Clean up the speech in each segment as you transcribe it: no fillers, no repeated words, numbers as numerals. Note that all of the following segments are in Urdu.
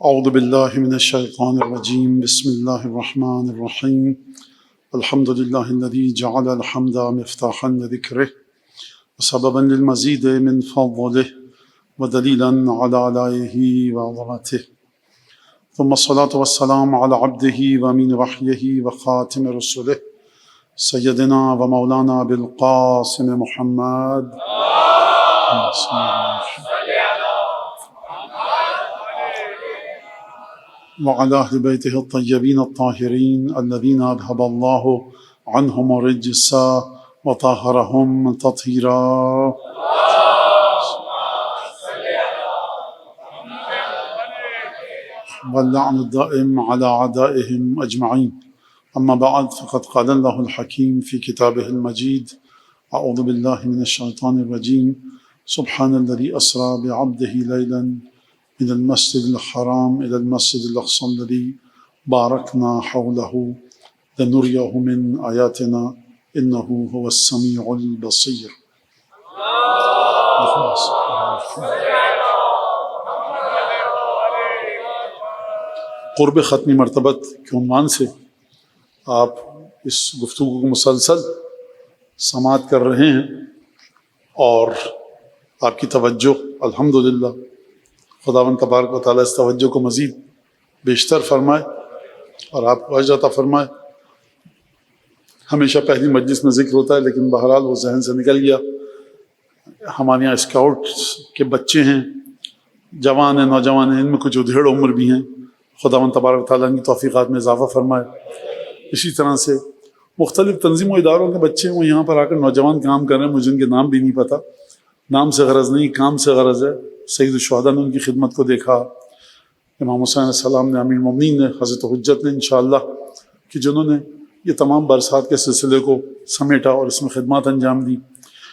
اعوذ باللہ من الشیطان الرجیم بسم اللہ الرحمن الرحیم الحمد للہ الذی جعل الحمد مفتاحا لذکرہ وسببا للمزید من فضلہ ودلیلا علی آلائہ وعظمتہ ثم الصلاة والسلام علی عبدہ وامین وحیہ وخاتم رسلہ سیدنا ومولانا بالقاسم محمد وعلى أهل بيته الطيبين الطاهرين الذين أذهب الله عنهم الرجس وطهرهم تطهيرا. واللعن الدائم على أعدائهم أجمعين. أما بعد فقد قال الله الحكيم في كتابه المجيد أعوذ بالله من الشيطان الرجيم سبحان الذي أسرى بعبده ليلا من المسجد الحرام إلى المسجد الأقصى الذي باركنا حوله لنريه من آياتنا إنه هو السميع البصير. قرب ختمی مرتبت کے عنوان سے آپ اس گفتگو کو مسلسل سماعت کر رہے ہیں اور آپ کی توجہ الحمدللہ خداوند تبارک و تعالیٰ اس توجہ کو مزید بیشتر فرمائے اور آپ کو اجر عطا فرمائے. ہمیشہ پہلی مجلس میں ذکر ہوتا ہے لیکن بہرحال وہ ذہن سے نکل گیا. ہمارے یہاں اسکاؤٹ کے بچے ہیں، جوان ہیں، نوجوان ہیں، ان میں کچھ ادھیڑ عمر بھی ہیں. خداوند تبارک و تعالیٰ کی توفیقات میں اضافہ فرمائے. اسی طرح سے مختلف تنظیموں و اداروں کے بچے وہ یہاں پر آ کر نوجوان کام کر رہے ہیں. مجھے ان کے نام بھی نہیں پتہ. نام سے غرض نہیں، کام سے غرض ہے. سید الشہداء نے ان کی خدمت کو دیکھا، امام حسین علیہ السلام نے، امیر المومنین نے، حضرت حجت نے انشاءاللہ کہ جنہوں نے یہ تمام برسات کے سلسلے کو سمیٹا اور اس میں خدمات انجام دی.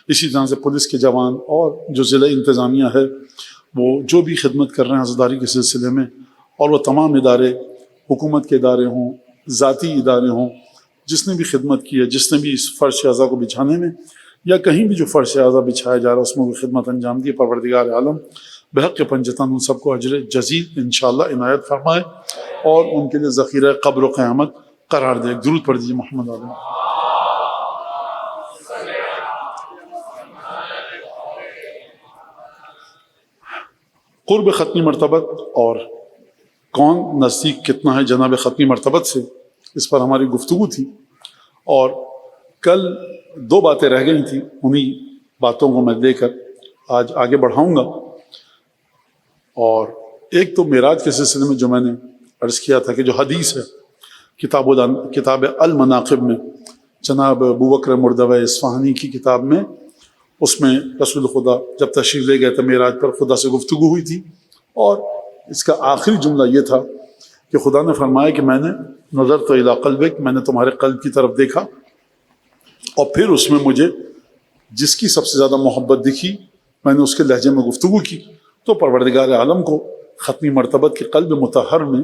اسی طرح سے پولیس کے جوان اور جو ضلع انتظامیہ ہے وہ جو بھی خدمت کر رہے ہیں عزاداری کے سلسلے میں، اور وہ تمام ادارے، حکومت کے ادارے ہوں، ذاتی ادارے ہوں، جس نے بھی خدمت کی ہے، جس نے بھی اس فرش اعضا کو بچھانے میں یا کہیں بھی جو فرش اعضا بچھایا جا رہا ہے اس میں کوئی خدمت انجام دی، پروردگار عالم بحق پنجتن ان سب کو اجر جزیل انشاءاللہ عنایت فرمائے اور ان کے لیے ذخیرہ قبر و قیامت قرار دے. درود پڑھ دیجیے محمد علیہ. قرب ختمی مرتبت اور کون نزدیک کتنا ہے جناب ختمی مرتبت سے، اس پر ہماری گفتگو تھی اور کل دو باتیں رہ گئی تھیں. انہی باتوں کو میں لے کر آج آگے بڑھاؤں گا. اور ایک تو معراج کے سلسلے میں جو میں نے عرض کیا تھا کہ جو حدیث ہے کتاب المناقب میں، جناب ابو بکر مردوی اصفہانی کی کتاب میں، اس میں رسول خدا جب تشریف لے گئے تھے معراج پر، خدا سے گفتگو ہوئی تھی اور اس کا آخری جملہ یہ تھا کہ خدا نے فرمایا کہ میں نے نظرت الی قلبک، میں نے تمہارے قلب کی طرف دیکھا اور پھر اس میں مجھے جس کی سب سے زیادہ محبت دکھی میں نے اس کے لہجے میں گفتگو کی. تو پروردگار عالم کو ختمی مرتبت کے قلب مطہر میں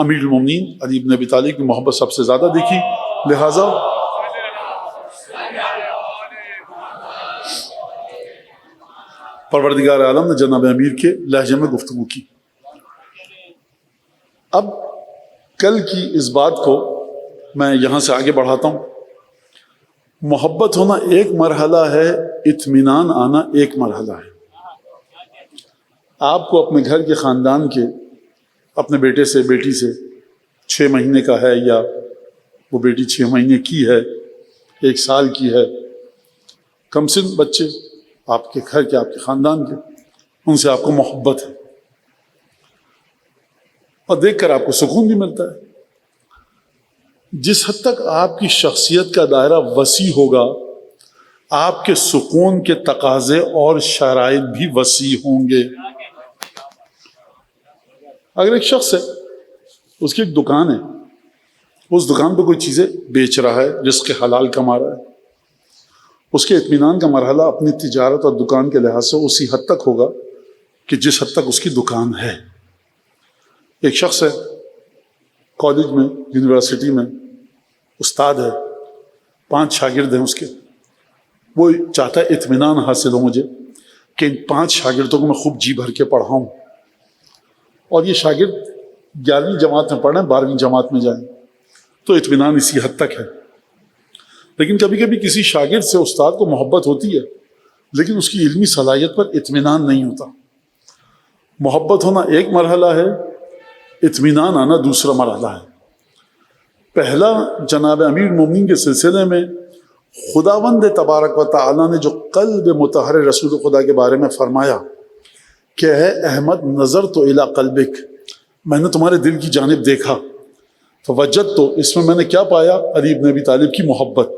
امیر المومنین علی بن ابی طالب کی محبت سب سے زیادہ دیکھی، لہٰذا پروردگار عالم نے جناب امیر کے لہجے میں گفتگو کی. اب کل کی اس بات کو میں یہاں سے آگے بڑھاتا ہوں. محبت ہونا ایک مرحلہ ہے، اطمینان آنا ایک مرحلہ ہے. آپ کو اپنے گھر کے خاندان کے اپنے بیٹے سے، بیٹی سے 6 مہینے کا ہے یا وہ بیٹی 6 مہینے کی ہے، 1 سال کی ہے، کم سن بچے آپ کے گھر کے، آپ کے خاندان کے، ان سے آپ کو محبت ہے اور دیکھ کر آپ کو سکون بھی ملتا ہے. جس حد تک آپ کی شخصیت کا دائرہ وسیع ہوگا آپ کے سکون کے تقاضے اور شرائط بھی وسیع ہوں گے. اگر ایک شخص ہے، اس کی ایک دکان ہے، اس دکان پہ کوئی چیزیں بیچ رہا ہے، رزق حلال کما رہا ہے، اس کے اطمینان کا مرحلہ اپنی تجارت اور دکان کے لحاظ سے اسی حد تک ہوگا کہ جس حد تک اس کی دکان ہے. ایک شخص ہے کالج میں، یونیورسٹی میں استاد ہے، 5 شاگرد ہیں اس کے، وہ چاہتا ہے اطمینان حاصل ہو مجھے کہ ان 5 شاگردوں کو میں خوب جی بھر کے پڑھاؤں، اور یہ شاگرد 11ویں جماعت میں پڑھیں 12ویں جماعت میں جائیں تو اطمینان اسی حد تک ہے. لیکن کبھی کبھی کسی شاگرد سے استاد کو محبت ہوتی ہے لیکن اس کی علمی صلاحیت پر اطمینان نہیں ہوتا. محبت ہونا ایک مرحلہ ہے، اطمینان آنا دوسرا مرحلہ ہے. پہلا جناب امیر المومنین کے سلسلے میں خداوند تبارک و تعالیٰ نے جو قلب مطہر رسول خدا کے بارے میں فرمایا کہ اے احمد نظر تو الی قلبک، میں نے تمہارے دل کی جانب دیکھا، فوجد تو اس میں نے کیا پایا؟ علی بن ابی طالب کی محبت.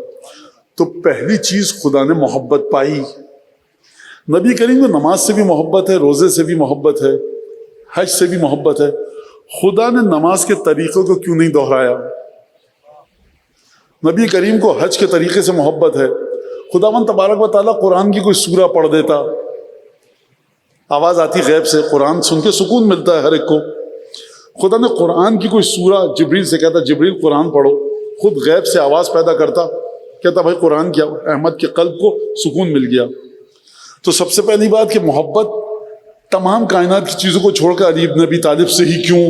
تو پہلی چیز خدا نے محبت پائی. نبی کریم کو نماز سے بھی محبت ہے، روزے سے بھی محبت ہے، حج سے بھی محبت ہے. خدا نے نماز کے طریقوں کو کیوں نہیں دہرایا؟ نبی کریم کو حج کے طریقے سے محبت ہے. خداوند تبارک و تعالیٰ قرآن کی کوئی سورہ پڑھ دیتا، آواز آتی غیب سے، قرآن سن کے سکون ملتا ہے ہر ایک کو. خدا نے قرآن کی کوئی سورہ جبریل سے کہتا جبریل قرآن پڑھو، خود غیب سے آواز پیدا کرتا، کہتا بھائی قرآن کیا؟ احمد کے قلب کو سکون مل گیا. تو سب سے پہلی بات کہ محبت تمام کائنات کی چیزوں کو چھوڑ کر علی بن ابی طالب سے ہی کیوں؟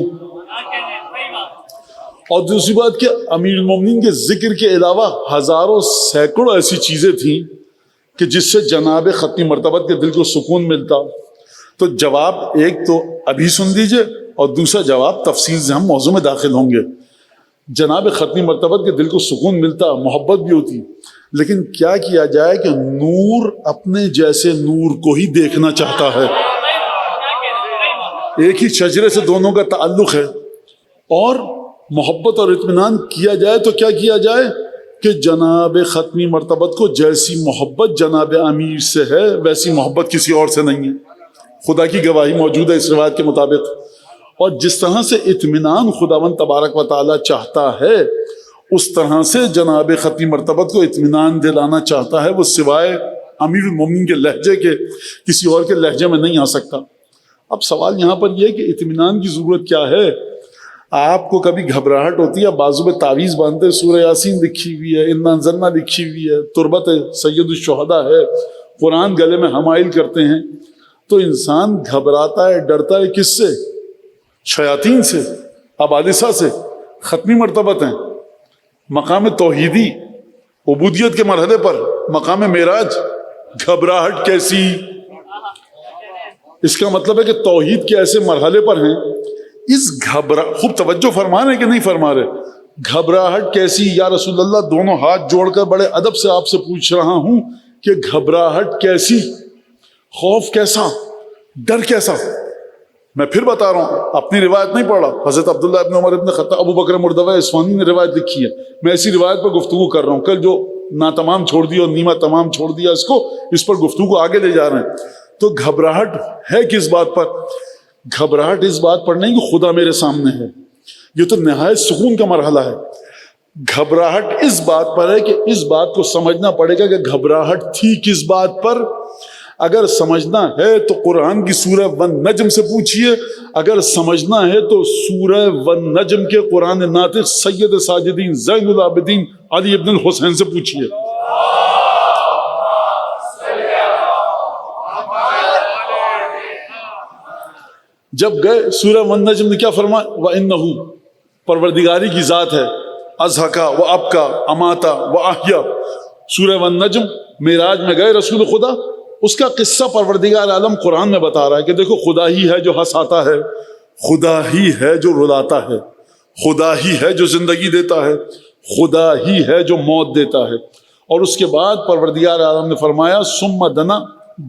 اور دوسری بات کہ امیر المومنین کے ذکر کے علاوہ ہزاروں سینکڑوں ایسی چیزیں تھیں کہ جس سے جناب ختمی مرتبت کے دل کو سکون ملتا. تو جواب ایک تو ابھی سن دیجئے اور دوسرا جواب تفصیل سے ہم موضوع میں داخل ہوں گے. جناب ختمی مرتبت کے دل کو سکون ملتا، محبت بھی ہوتی، لیکن کیا کیا جائے کہ نور اپنے جیسے نور کو ہی دیکھنا چاہتا ہے. ایک ہی شجرے سے دونوں کا تعلق ہے. اور محبت اور اطمینان کیا جائے تو کیا کیا جائے کہ جناب ختمی مرتبت کو جیسی محبت جناب امیر سے ہے ویسی محبت کسی اور سے نہیں ہے. خدا کی گواہی موجود ہے اس روایت کے مطابق. اور جس طرح سے اطمینان خداوند تبارک و تعالیٰ چاہتا ہے اس طرح سے جناب ختمی مرتبت کو اطمینان دلانا چاہتا ہے. وہ سوائے امیر المومنین کے لہجے کے کسی اور کے لہجے میں نہیں آ سکتا. اب سوال یہاں پر یہ ہے کہ اطمینان کی ضرورت کیا ہے؟ آپ کو کبھی گھبراہٹ ہوتی ہے، بازو میں تعویذ باندھتے سورہ یاسین لکھی ہوئی ہے، انا انزلنا لکھی ہوئی ہے، تربت سید الشہداء ہے، قرآن گلے میں حمائل کرتے ہیں، تو انسان گھبراتا ہے، ڈرتا ہے. کس سے؟ شیاطین سے، ابالسہ سے. ختمی مرتبت ہیں، مقام توحیدی عبودیت کے مرحلے پر، مقام معراج. گھبراہٹ کیسی؟ اس کا مطلب ہے کہ توحید کے ایسے مرحلے پر ہیں. اس خوب توجہ فرما رہے کہ نہیں فرما رہے؟ گھبراہٹ کیسی یا رسول اللہ؟ دونوں ہاتھ جوڑ کر بڑے ادب سے آپ سے پوچھ رہا ہوں کہ گھبراہٹ کیسی، خوف کیسا، ڈر کیسا؟ میں پھر بتا رہا ہوں، اپنی روایت نہیں پڑھ رہا، حضرت عبداللہ ابن عمر ابن خطاب ابو بکر مردوی اصفہانی نے روایت لکھی ہے. میں ایسی روایت پر گفتگو کر رہا ہوں. کل جو ناتمام چھوڑ دیا اور نیمہ تمام چھوڑ دیا اس پر گفتگو کو آگے لے جا رہے ہیں. تو گھبراہٹ ہے کس بات پر؟ گھبراہٹ اس بات پر نہیں کہ خدا میرے سامنے ہے، یہ تو نہایت سکون کا مرحلہ ہے. گھبراہٹ اس بات پر ہے کہ اس بات کو سمجھنا پڑے گا کہ گھبراہٹ تھی کس بات پر. اگر سمجھنا ہے تو قرآن کی سورہ والنجم سے پوچھئے، اگر سمجھنا ہے تو سورہ والنجم کے قرآن ناطق سید ساجدین زین العابدین علی ابن الحسین سے پوچھئے. جب گئے سورہ والنجم نے کیا فرمایا؟ وَإِنَّهُ، پروردگاری کی ذات ہے، اضحکا و ابکا اماتا و احیا. سورہ والنجم معراج میں گئے رسول خدا، اس کا قصہ پروردگار عالم قرآن میں بتا رہا ہے کہ دیکھو خدا ہی ہے جو ہنساتا ہے، خدا ہی ہے جو رلاتا ہے، خدا ہی ہے جو زندگی دیتا ہے، خدا ہی ہے جو موت دیتا ہے. اور اس کے بعد پروردگار عالم نے فرمایا ثم دنا.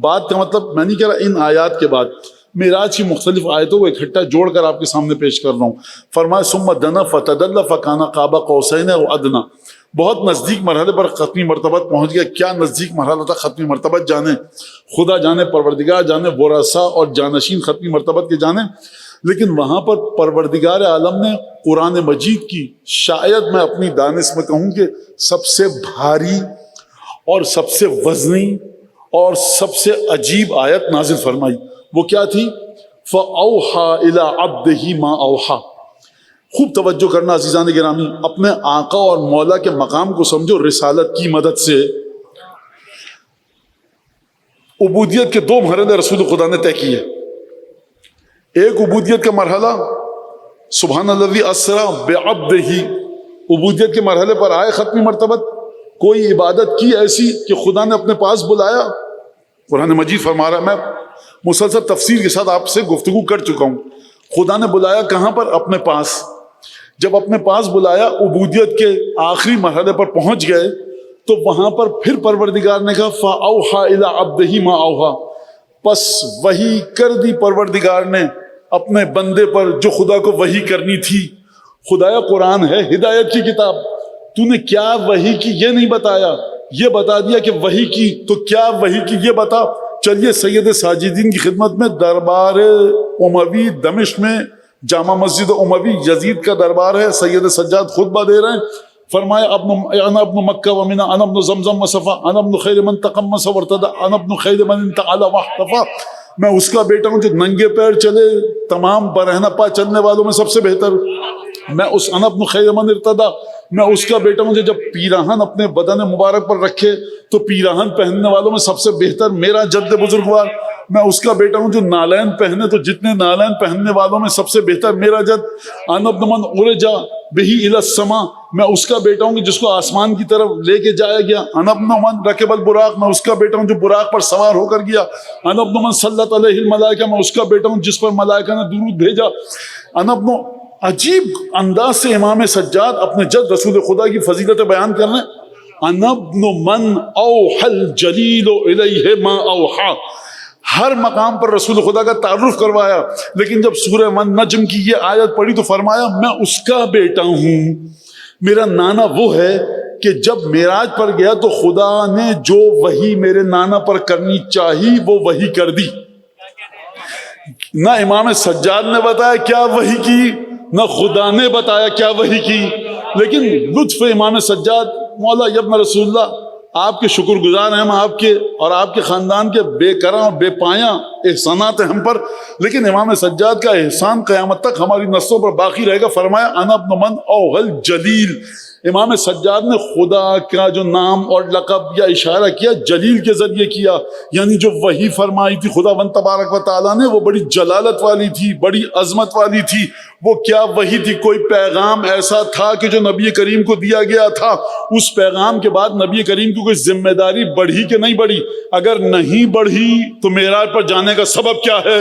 بات کا مطلب میں نہیں کہہ رہا ان آیات کے بعد، معراج کی مختلف آیتوں کو اکٹھا جوڑ کر آپ کے سامنے پیش کر رہا ہوں. فرمایا ثم دنا فتدلی فکان قاب قوسین او ادنی. بہت نزدیک مرحلے پر ختمی مرتبت پہنچ گیا. کیا نزدیک مرحلہ تھا ختمی مرتبت جانے، خدا جانے، پروردگار جانے، ورثاء اور جانشین ختمی مرتبت کے جانے. لیکن وہاں پر پروردگار عالم نے قرآن مجید کی شاید میں اپنی دانش میں کہوں کہ سب سے بھاری اور سب سے وزنی اور سب سے عجیب آیت نازل فرمائی. وہ کیا تھی؟ فَأَوْحَى إِلَىٰ عَبْدِهِ مَا أَوْحَى. خوب توجہ کرنا عزیزان گرامی، اپنے آقا اور مولا کے مقام کو سمجھو رسالت کی مدد سے. عبودیت کے 2 مرحلے رسول خدا نے طے کیے. ایک عبودیت کا مرحلہ سبحان الذی اسری بعبدہ، عبودیت کے مرحلے پر آئے ختمی مرتبت، کوئی عبادت کی ایسی کہ خدا نے اپنے پاس بلایا. قرآن مجید فرما رہا ہے، میں مسلسل تفسیر کے ساتھ آپ سے گفتگو کر چکا ہوں. خدا نے بلایا کہاں پر؟ اپنے پاس. جب اپنے پاس بلایا، عبودیت کے آخری مرحلے پر پہنچ گئے، تو وہاں پر پھر پروردگار نے کہا فَأَوْحَى إِلَىٰ عَبْدِهِ مَا أَوْحَىٰ، پس وحی کر دی پروردگار نے اپنے بندے پر جو خدا کو وحی کرنی تھی. خدایا قرآن ہے ہدایت کی کتاب، تو نے کیا وحی کی یہ نہیں بتایا، یہ بتا دیا کہ وحی کی، تو کیا وحی کی یہ بتا. چلیے سید ساجدین کی خدمت میں دربار اموی دمشق میں جامع مسجد اموی یزید کا دربار ہے. سید سجاد خطبہ دے رہے ہیں، فرمایا انا ابن مکہ ومنا، انا ابن زمزم وصفا، انا ابن خیر من تقمص وارتدى، انا ابن خیر من انتعل واحتفا. میں اس کا بیٹا ہوں جو ننگے پیر چلے، تمام برہنہ پا چلنے والوں میں سب سے بہتر. میں اس انا ابن خیر من ارتدى، میں اس کا بیٹا ہوں جو جب پیراہن اپنے بدن مبارک پر رکھے تو پیراہن پہننے والوں میں سب سے بہتر میرا جد بزرگوار. میں اس کا بیٹا ہوں جو نالین پہنے تو جتنے نالین پہننے والوں میں سب سے بہتر میرا جد. انا ابن من عرج بہ الی السماء، میں اس کا بیٹا ہوں جس کو آسمان کی طرف لے کے جایا گیا. انا ابن من رکب البراق، میں اس کا بیٹا ہوں جو براق پر سوار ہو کر گیا. انا ابن من صلت علیہ الملائکہ، میں اس کا بیٹا ہوں جس پر ملائکہ نے درود بھیجا. انا ابن، عجیب انداز سے امام سجاد اپنے جد رسول خدا کی فضیلت بیان کر رہے ہیں. انا ابن من اوحى الجلیل الیہ ما اوحى، ہر مقام پر رسول خدا کا تعارف کروایا. لیکن جب سورہ نجم کی یہ آیت پڑھی تو فرمایا میں اس کا بیٹا ہوں. میرا نانا وہ ہے کہ جب معراج پر گیا تو خدا نے جو وحی میرے نانا پر کرنی چاہی وہ وحی کر دی. نہ امام سجاد نے بتایا کیا وحی کی، نہ خدا نے بتایا کیا وحی کی. لیکن لطف امام سجاد، مولا ابن رسول اللہ، آپ کے شکر گزار ہیں ہم، آپ کے اور آپ کے خاندان کے بے کرم اور بے پایاں احسانات ہیں ہم پر. لیکن امام سجاد کا احسان قیامت تک ہماری نسلوں پر باقی رہے گا. فرمایا انا ابن من اوحى الجلیل، امام سجاد نے خدا کا جو نام اور لقب یا اشارہ کیا جلیل کے ذریعے کیا، یعنی جو وحی فرمائی تھی خدا ون تبارک و تعالیٰ نے وہ بڑی جلالت والی تھی، بڑی عظمت والی تھی. وہ کیا وحی تھی؟ کوئی پیغام ایسا تھا کہ جو نبی کریم کو دیا گیا تھا. اس پیغام کے بعد نبی کریم کی کوئی ذمہ داری بڑھی کہ نہیں بڑھی؟ اگر نہیں بڑھی تو معراج پر جانے کا سبب کیا ہے؟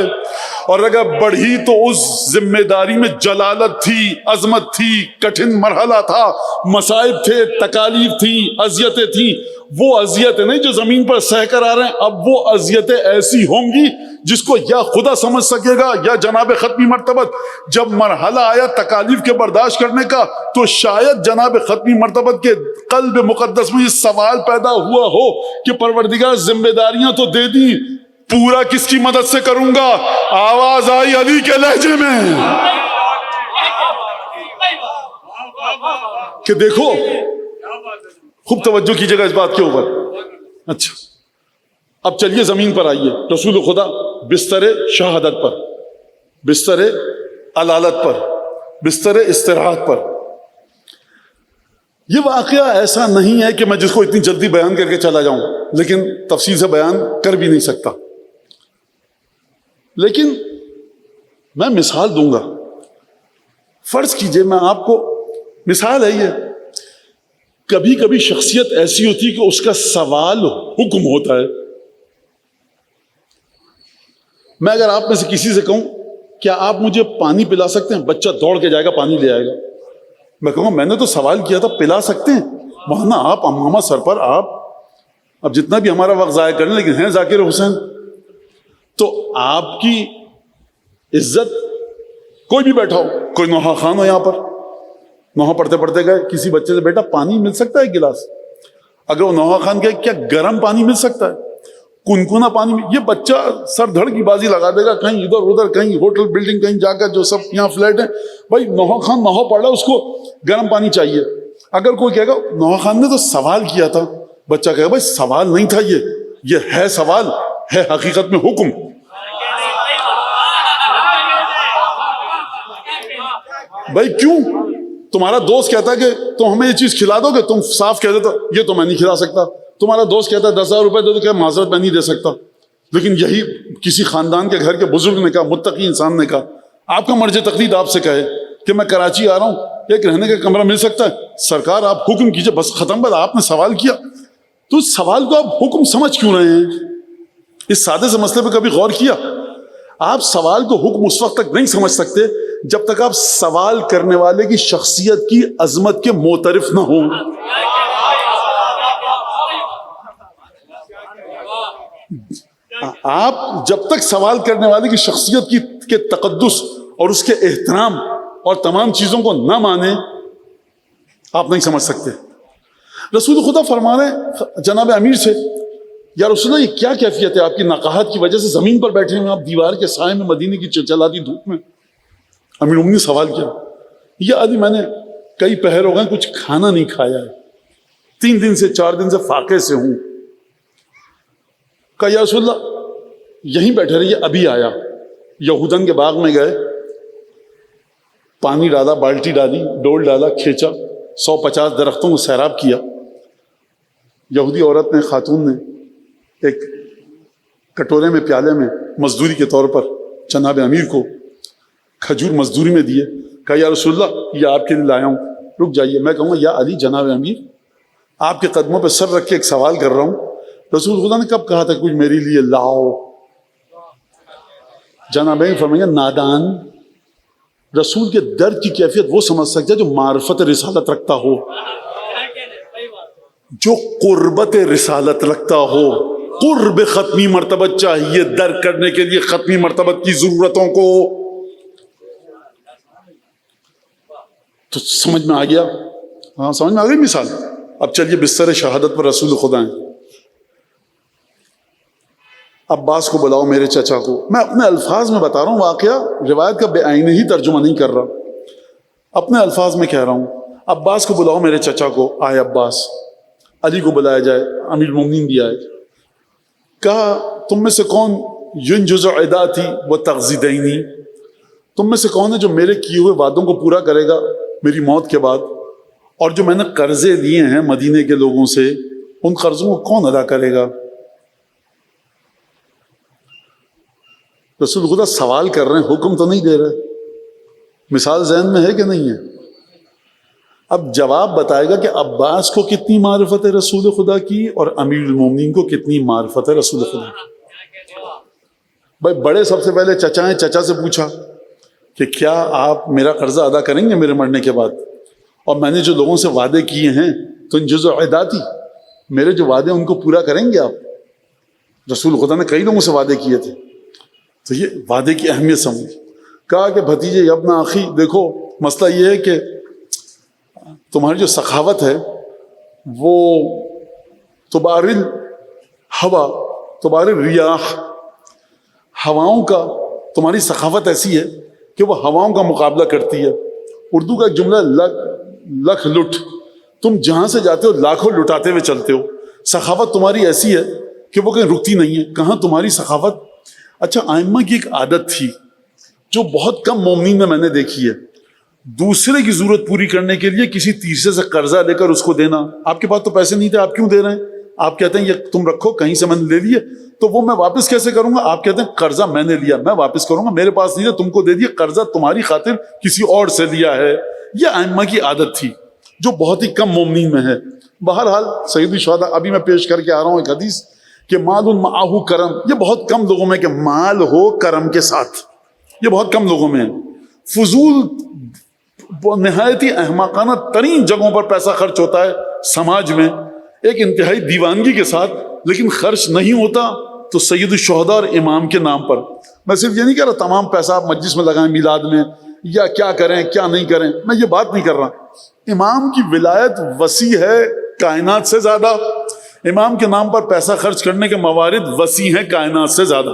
اور اگر بڑھی تو اس ذمہ داری میں جلالت تھی، عظمت تھی، کٹھن مرحلہ تھا، مصائب تھے، تکالیف تھی، اذیتیں تھیں. وہ اذیتیں نہیں جو زمین پر سہ کر آ رہے ہیں، اب وہ اذیتیں ایسی ہوں گی جس کو یا خدا سمجھ سکے گا یا جناب ختمی مرتبت. جب مرحلہ آیا تکالیف کے برداشت کرنے کا تو شاید جناب ختمی مرتبت کے قلب مقدس میں یہ سوال پیدا ہوا ہو کہ پروردگار ذمہ داریاں تو دے دی، پورا کس کی مدد سے کروں گا؟ آواز آئی علی کے لہجے میں کہ دیکھو، خوب توجہ کیجیے گا اس بات کے اوپر. اچھا اب چلیے زمین پر آئیے. رسول خدا بستر شہادت پر، بستر علالت پر، بستر استراحت پر. یہ واقعہ ایسا نہیں ہے کہ میں جس کو اتنی جلدی بیان کر کے چلا جاؤں، لیکن تفصیل سے بیان کر بھی نہیں سکتا. لیکن میں مثال دوں گا. فرض کیجئے میں آپ کو مثال ہے، یہ کبھی کبھی شخصیت ایسی ہوتی ہے کہ اس کا سوال حکم ہوتا ہے. میں اگر آپ میں سے کسی سے کہوں کیا آپ مجھے پانی پلا سکتے ہیں، بچہ دوڑ کے جائے گا پانی لے آئے گا. میں کہوں گا میں نے تو سوال کیا تھا پلا سکتے ہیں، وہاں آپ امامہ سر پر آپ اب جتنا بھی ہمارا وقت ضائع کریں لیکن ہیں ذاکر حسین، تو آپ کی عزت کوئی بھی بیٹھا ہو، کوئی نوحہ خان ہو یہاں پر، نوحہ پڑھتے پڑھتے گئے کسی بچے سے بیٹا پانی مل سکتا ہے ایک گلاس، اگر وہ نوحہ خان کہے کیا گرم پانی مل سکتا ہے، کنکنا پانی، یہ بچہ سر دھڑ کی بازی لگا دے گا کہیں ادھر ادھر، کہیں ہوٹل بلڈنگ کہیں جا کر، جو سب یہاں فلیٹ ہیں بھائی نوحہ خان نوحہ پڑھ رہا ہے اس کو گرم پانی چاہیے. اگر کوئی کہے گا نوحہ خان نے تو سوال کیا تھا، بچہ کہے گا بھائی سوال نہیں تھا، یہ ہے سوال، ہے حقیقت میں حکم. بھائی کیوں؟ تمہارا دوست کہتا ہے کہ تم ہمیں یہ چیز کھلا دو گے، تم صاف کہہ دیتا یہ تو میں نہیں کھلا سکتا. تمہارا دوست کہتا ہے 10,000 روپے دے دو، کہ معذرت میں نہیں دے سکتا. لیکن یہی کسی خاندان کے گھر کے بزرگ نے کہا، متقی انسان نے کہا، آپ کا مرجع تقلید آپ سے کہے کہ میں کراچی آ رہا ہوں، ایک رہنے کا کمرہ مل سکتا ہے؟ سرکار آپ حکم کیجئے، بس ختم بات. آپ نے سوال کیا تو اس سوال کو آپ حکم سمجھ کیوں رہے ہیں؟ اس سادے سے مسئلے پہ کبھی غور کیا؟ آپ سوال کو حکم اس وقت تک نہیں سمجھ سکتے جب تک آپ سوال کرنے والے کی شخصیت کی عظمت کے معترف نہ ہوں. آپ جب تک سوال کرنے والے کی شخصیت کے تقدس اور اس کے احترام اور تمام چیزوں کو نہ مانیں، آپ نہیں سمجھ سکتے. رسول خدا فرما رہے ہیں جناب امیر سے، یا رسول اللہ یہ کیا کیفیت ہے آپ کی نقاہت کی وجہ سے زمین پر بیٹھے ہوئے آپ دیوار کے سائے میں مدینے کی چلچلاتی دھوپ میں؟ امیر المومنین نے سوال کیا، یا علی میں نے کئی پہر ہو گئے کچھ کھانا نہیں کھایا ہے، 3 دن سے 4 دن سے فاقے سے ہوں. کہا یا رسول اللہ یہیں بیٹھے رہیے، ابھی آیا. یہودن کے باغ میں گئے، پانی ڈالا، بالٹی ڈالی، ڈول ڈالا، کھینچا، 150 درختوں کو سیراب کیا. یہودی عورت نے، خاتون نے ایک کٹورے میں، پیالے میں مزدوری کے طور پر جناب امیر کو کھجور مزدوری میں دیے. کہا یا رسول اللہ یہ آپ کے لیے لایا ہوں. رک جائیے، میں کہوں گا یا علی جناب امیر آپ کے قدموں پہ سر رکھ کے ایک سوال کر رہا ہوں. رسول خدا نے کب کہا تھا کچھ میرے لیے لاؤ؟ جناب امیر فرمائیں گے نادان رسول کے درد کی کیفیت وہ سمجھ سکتا ہے جو معرفت رسالت رکھتا ہو، جو قربت رسالت رکھتا ہو. قرب ختمی مرتبت چاہیے درک کرنے کے لیے ختمی مرتبت کی ضرورتوں کو. تو سمجھ میں آ گیا؟ ہاں سمجھ میں آ گئی مثال. اب چلیے بستر شہادت پر رسول خدا ہیں. عباس کو بلاؤ میرے چچا کو. میں اپنے الفاظ میں بتا رہا ہوں واقعہ، روایت کا بے آئینہ ہی ترجمہ نہیں کر رہا، اپنے الفاظ میں کہہ رہا ہوں. عباس کو بلاؤ میرے چچا کو. آئے عباس. علی کو بلایا جائے، امیر المومنین بھی آئے. کہا تم میں سے کون ینجز عداتی و تغذی دینی، تم میں سے کون ہے جو میرے کیے ہوئے وعدوں کو پورا کرے گا میری موت کے بعد، اور جو میں نے قرضے لیے ہیں مدینے کے لوگوں سے ان قرضوں کو کون ادا کرے گا؟ رسول خدا سوال کر رہے ہیں، حکم تو نہیں دے رہے. مثال ذہن میں ہے کہ نہیں ہے؟ اب جواب بتائے گا کہ عباس کو کتنی معرفت ہے رسول خدا کی اور امیر المومنین کو کتنی معرفت ہے رسول خدا کی. بھائی بڑے سب سے پہلے چچا ہیں، چچا سے پوچھا کہ کیا آپ میرا قرضہ ادا کریں گے میرے مرنے کے بعد؟ اور میں نے جو لوگوں سے وعدے کیے ہیں تو ان جزء عداتی، میرے جو وعدے ان کو پورا کریں گے آپ؟ رسول خدا نے کئی لوگوں سے وعدے کیے تھے، تو یہ وعدے کی اہمیت سمجھ. کہا کہ بھتیجے ابن آخی دیکھو مسئلہ یہ ہے کہ تمہاری جو سخاوت ہے وہ تبارل ہوا تبارل ریاح، ہواؤں کا تمہاری سخاوت ایسی ہے کہ وہ ہواؤں کا مقابلہ کرتی ہے. اردو کا ایک جملہ لکھ لٹ، تم جہاں سے جاتے ہو لاکھوں لٹاتے ہوئے چلتے ہو. سخاوت تمہاری ایسی ہے کہ وہ کہیں رکتی نہیں ہے. کہاں تمہاری سخاوت؟ اچھا ائمہ کی ایک عادت تھی جو بہت کم مومنین میں نے دیکھی ہے، دوسرے کی ضرورت پوری کرنے کے لیے کسی تیسرے سے قرضہ لے کر اس کو دینا. آپ کے پاس تو پیسے نہیں تھے، آپ کیوں دے رہے ہیں؟ آپ کہتے ہیں یہ تم رکھو، کہیں سے میں نے لے لیے تو وہ میں واپس کیسے کروں گا؟ آپ کہتے ہیں قرضہ میں نے لیا، میں واپس کروں گا، میرے پاس نہیں تھا تم کو دے دیا، قرضہ تمہاری خاطر کسی اور سے لیا ہے. یہ ائمہ کی عادت تھی جو بہت ہی کم مومنین میں ہے. بہرحال سید الشہداء ابھی میں پیش کر کے آ رہا ہوں ایک حدیث کہ مال معہ کرم، یہ بہت کم لوگوں میں کہ مال ہو کرم کے ساتھ، یہ بہت کم لوگوں میں ہے. فضول نہایت ہی احمقانہ ترین جگہوں پر پیسہ خرچ ہوتا ہے سماج میں، ایک انتہائی دیوانگی کے ساتھ، لیکن خرچ نہیں ہوتا تو سید الشہداء اور امام کے نام پر. میں صرف یہ نہیں کہہ رہا تمام پیسہ آپ مجلس میں لگائیں میلاد میں یا کیا کریں کیا نہیں کریں، میں یہ بات نہیں کر رہا. امام کی ولایت وسیع ہے کائنات سے زیادہ، امام کے نام پر پیسہ خرچ کرنے کے موارد وسیع ہیں کائنات سے زیادہ.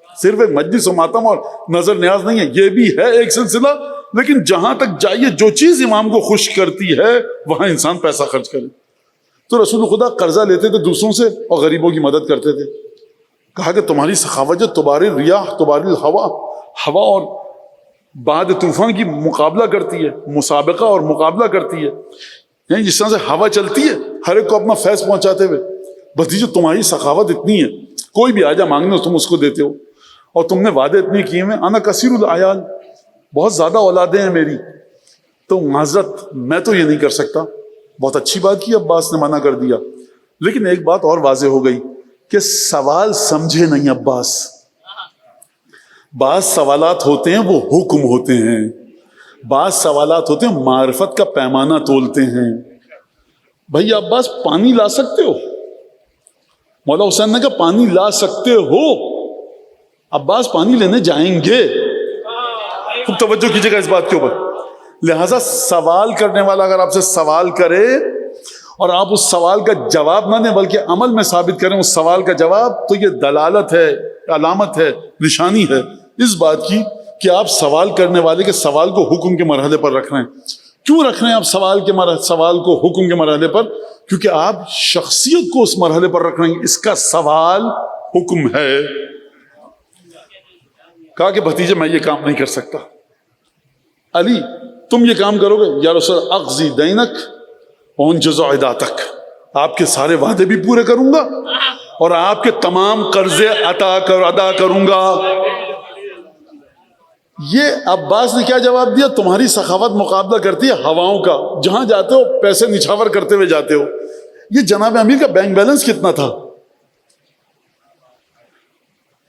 صرف ایک مجلس و ماتم اور نظر نیاز نہیں ہے، یہ بھی ہے ایک سلسلہ، لیکن جہاں تک جائیے جو چیز امام کو خوش کرتی ہے وہاں انسان پیسہ خرچ کرے. تو رسول خدا قرضہ لیتے تھے دوسروں سے اور غریبوں کی مدد کرتے تھے. کہا کہ تمہاری سخاوت جو تباری ریاح تباری ہوا، ہوا اور بعد طوفان کی مقابلہ کرتی ہے، مسابقہ اور مقابلہ کرتی ہے. یعنی جس طرح سے ہوا چلتی ہے ہر ایک کو اپنا فیض پہنچاتے ہوئے. بھتیجو تمہاری سخاوت اتنی ہے، کوئی بھی آ جا مانگنے تم اس کو دیتے ہو، اور تم نے وعدے اتنے کیے ہیں. انا کثیر العیال، بہت زیادہ اولادیں ہیں میری، تو معذرت میں تو یہ نہیں کر سکتا. بہت اچھی بات کی عباس نے منع کر دیا. لیکن ایک بات اور واضح ہو گئی کہ سوال سمجھے نہیں عباس. بعض سوالات ہوتے ہیں وہ حکم ہوتے ہیں، بعض سوالات ہوتے ہیں معرفت کا پیمانہ تولتے ہیں. بھائی عباس پانی لا سکتے ہو؟ مولا حسین نے کہا پانی لا سکتے ہو. عباس پانی لینے جائیں گے. خوب توجہ کیجیے گا اس بات کے اوپر. لہذا سوال کرنے والا اگر آپ سے سوال کرے اور آپ اس سوال کا جواب نہ دیں بلکہ عمل میں ثابت کریں اس سوال کا جواب، تو یہ دلالت ہے، علامت ہے، نشانی ہے اس بات کی کہ آپ سوال کرنے والے کے سوال کو حکم کے مرحلے پر رکھ رہے ہیں. کیوں رکھ رہے ہیں آپ سوال کو حکم کے مرحلے پر؟ کیونکہ آپ شخصیت کو اس مرحلے پر رکھ رہے ہیں. اس کا سوال حکم ہے. کہا کہ بھتیجے میں یہ کام نہیں کر سکتا. علی تم یہ کام کرو گے؟ یا رسول اقضی دینک وانجز عداتک، آپ کے سارے وعدے بھی پورے کروں گا اور آپ کے تمام قرضے ادا کروں گا. یہ عباس نے کیا جواب دیا؟ تمہاری سخاوت مقابلہ کرتی ہے ہواؤں کا، جہاں جاتے ہو پیسے نچھاور کرتے ہوئے جاتے ہو. یہ جناب امیر کا بینک بیلنس کتنا تھا؟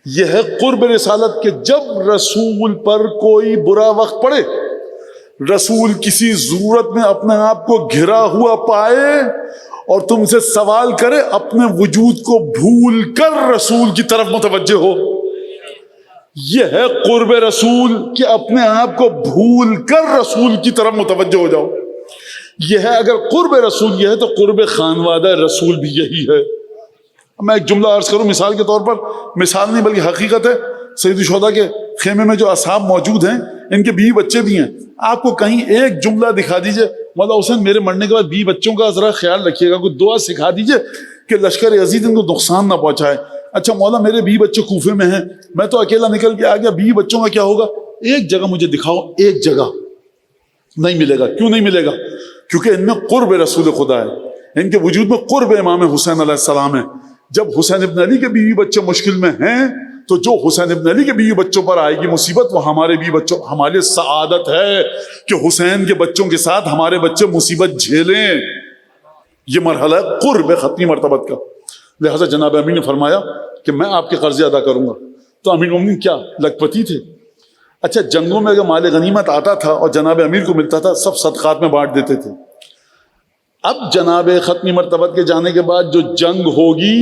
یہ ہے قرب رسالت کے جب رسول پر کوئی برا وقت پڑے، رسول کسی ضرورت میں اپنے آپ کو گھرا ہوا پائے اور تم سے سوال کرے، اپنے وجود کو بھول کر رسول کی طرف متوجہ ہو. یہ ہے قرب رسول کہ اپنے آپ کو بھول کر رسول کی طرف متوجہ ہو جاؤ. یہ ہے اگر قرب رسول یہ ہے تو قرب خانوادہ رسول بھی یہی ہے. میں ایک جملہ عرض کروں مثال کے طور پر، مثال نہیں بلکہ حقیقت ہے. سید الشہداء کے خیمے میں جو اصحاب موجود ہیں ان کے بیوی بچے بھی ہیں. آپ کو کہیں ایک جملہ دکھا دیجئے مولا حسین میرے مرنے کے بعد بیوی بچوں کا ذرا خیال رکھیے گا، کوئی دعا سکھا دیجئے کہ لشکر یزید ان کو نقصان نہ پہنچائے. اچھا مولا میرے بیوی بچے کوفے میں ہیں، میں تو اکیلا نکل کے آ گیا، بیوی بچوں کا کیا ہوگا؟ ایک جگہ مجھے دکھاؤ. ایک جگہ نہیں ملے گا. کیوں نہیں ملے گا؟ کیونکہ ان میں قرب رسول خدا ہے، ان کے وجود میں قرب امام حسین علیہ السلام ہے. جب حسین ابن علی کے بیوی بچے مشکل میں ہیں تو جو حسین ابن علی کے بیوی بچوں پر آئے گی مصیبت، وہ ہمارے بیوی بچوں، ہمارے سعادت ہے کہ حسین کے بچوں کے ساتھ ہمارے بچے مصیبت جھیلیں. یہ مرحلہ ہے قرب ختمی مرتبت کا. لہذا جناب امیر نے فرمایا کہ میں آپ کے قرضے ادا کروں گا. تو امیر المومنین کیا لکھپتی تھے؟ اچھا جنگوں میں اگر مال غنیمت آتا تھا اور جناب امیر کو ملتا تھا، سب صدقات میں بانٹ دیتے تھے. اب جناب ختمی مرتبت کے جانے کے بعد جو جنگ ہوگی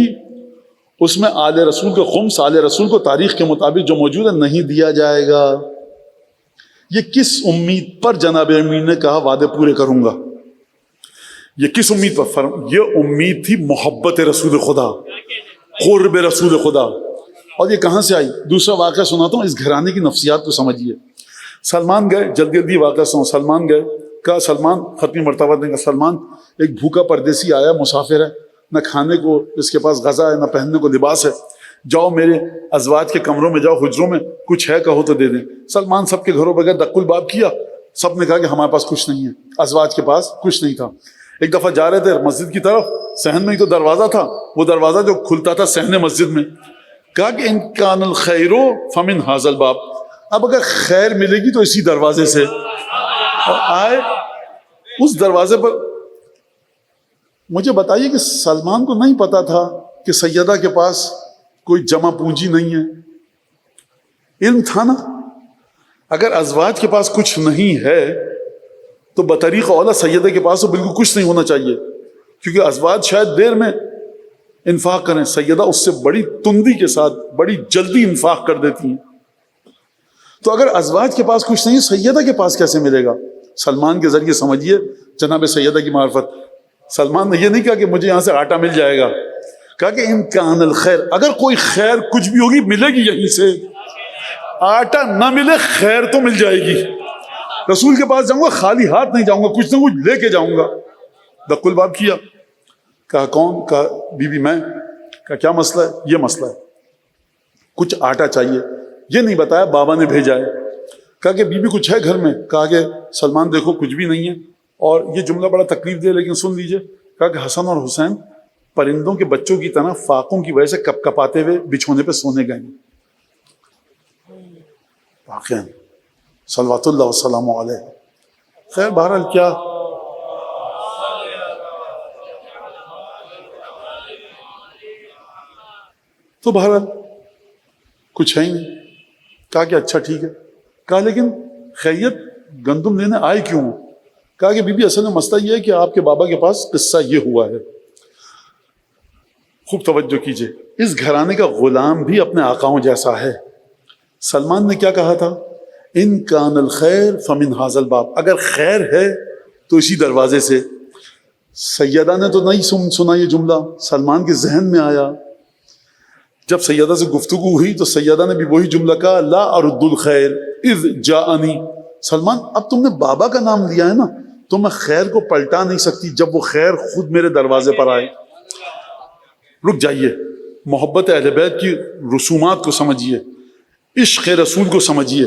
اس میں آل رسول کے خمس، آل رسول کو تاریخ کے مطابق جو موجود ہے نہیں دیا جائے گا. یہ کس امید پر جناب امیر نے کہا وعدے پورے کروں گا؟ یہ کس امید پر؟ یہ امید تھی محبت رسول خدا، قرب رسول خدا. اور یہ کہاں سے آئی؟ دوسرا واقعہ سناتا ہوں، اس گھرانے کی نفسیات کو سمجھیے. سلمان گئے، جلدی جلدی واقعہ سنو. سلمان گئے، کہا سلمان ختمی مرتبہ نے کہا سلمان ایک بھوکا پردیسی آیا، مسافر ہے، نہ کھانے کو اس کے پاس غذا ہے، نہ پہننے کو لباس ہے. جاؤ میرے ازواج کے کمروں میں جاؤ، حجروں میں، کچھ ہے کہو تو دے دیں. سلمان سب کے گھروں پہ گئے، دق الباب کیا. سب نے کہا کہ ہمارے پاس کچھ نہیں ہے. ازواج کے پاس کچھ نہیں تھا. ایک دفعہ جا رہے تھے مسجد کی طرف، صحن میں ہی تو دروازہ تھا، وہ دروازہ جو کھلتا تھا صحن مسجد میں. کہا کہ ان کان الخیر فمن ھذا الباب، اب اگر خیر ملے گی تو اسی دروازے سے. اور آئے اس دروازے پر. مجھے بتائیے کہ سلمان کو نہیں پتا تھا کہ سیدہ کے پاس کوئی جمع پونجی نہیں ہے؟ علم تھا نا. اگر ازواج کے پاس کچھ نہیں ہے تو بطریق اولا سیدہ کے پاس تو بالکل کچھ نہیں ہونا چاہیے، کیونکہ ازواج شاید دیر میں انفاق کریں، سیدہ اس سے بڑی تندی کے ساتھ بڑی جلدی انفاق کر دیتی ہیں. تو اگر ازواج کے پاس کچھ نہیں، سیدہ کے پاس کیسے ملے گا؟ سلمان کے ذریعے سمجھیے جناب سیدہ کی معرفت. سلمان نے یہ نہیں کہا کہ مجھے یہاں سے آٹا مل جائے گا، کہا کہ امکان الخیر، اگر کوئی خیر کچھ بھی ہوگی ملے گی یہیں سے. آٹا نہ ملے خیر تو مل جائے گی. رسول کے پاس جاؤں گا خالی ہاتھ نہیں جاؤں گا، کچھ نہ کچھ لے کے جاؤں گا. دق الباب کیا. کہا کون؟ کہا بی بی میں. کہا کیا مسئلہ ہے؟ یہ مسئلہ ہے، کچھ آٹا چاہیے. یہ نہیں بتایا، بابا نے بھیجا ہے. کہا کہ بی بی کچھ ہے گھر میں؟ کہا کہ سلمان دیکھو کچھ بھی نہیں ہے. اور یہ جملہ بڑا تکلیف دے لیکن سن لیجئے. کہا کہ حسن اور حسین پرندوں کے بچوں کی طرح فاقوں کی وجہ سے کپ کپاتے ہوئے بچھونے پہ سونے گئے. واقعا صلوات اللہ وسلام علیہ. خیر بہرحال کیا تو بہرحال کچھ ہے ہی نہیں. کہا کہ اچھا ٹھیک ہے. کہا لیکن خیریت گندم لینے آئے کیوں؟ کہا کہ بی بی اصل میں مسئلہ یہ ہے کہ آپ کے بابا کے پاس قصہ یہ ہوا ہے. خوب توجہ کیجئے، اس گھرانے کا غلام بھی اپنے آقاؤں جیسا ہے. سلمان نے کیا کہا تھا؟ ان کان الخیر فمن ھذا الباب، اگر خیر ہے تو اسی دروازے سے. سیدہ نے تو نہیں سنا یہ جملہ، سلمان کے ذہن میں آیا. جب سیدہ سے گفتگو ہوئی تو سیدہ نے بھی وہی جملہ کہا، لا ارد الخیر اذ جاءنی. سلمان اب تم نے بابا کا نام لیا ہے نا، تو میں خیر کو پلٹا نہیں سکتی جب وہ خیر خود میرے دروازے پر آئے. رک جائیے، محبت اہل بیت کی رسومات کو سمجھیے، عشق رسول کو سمجھیے.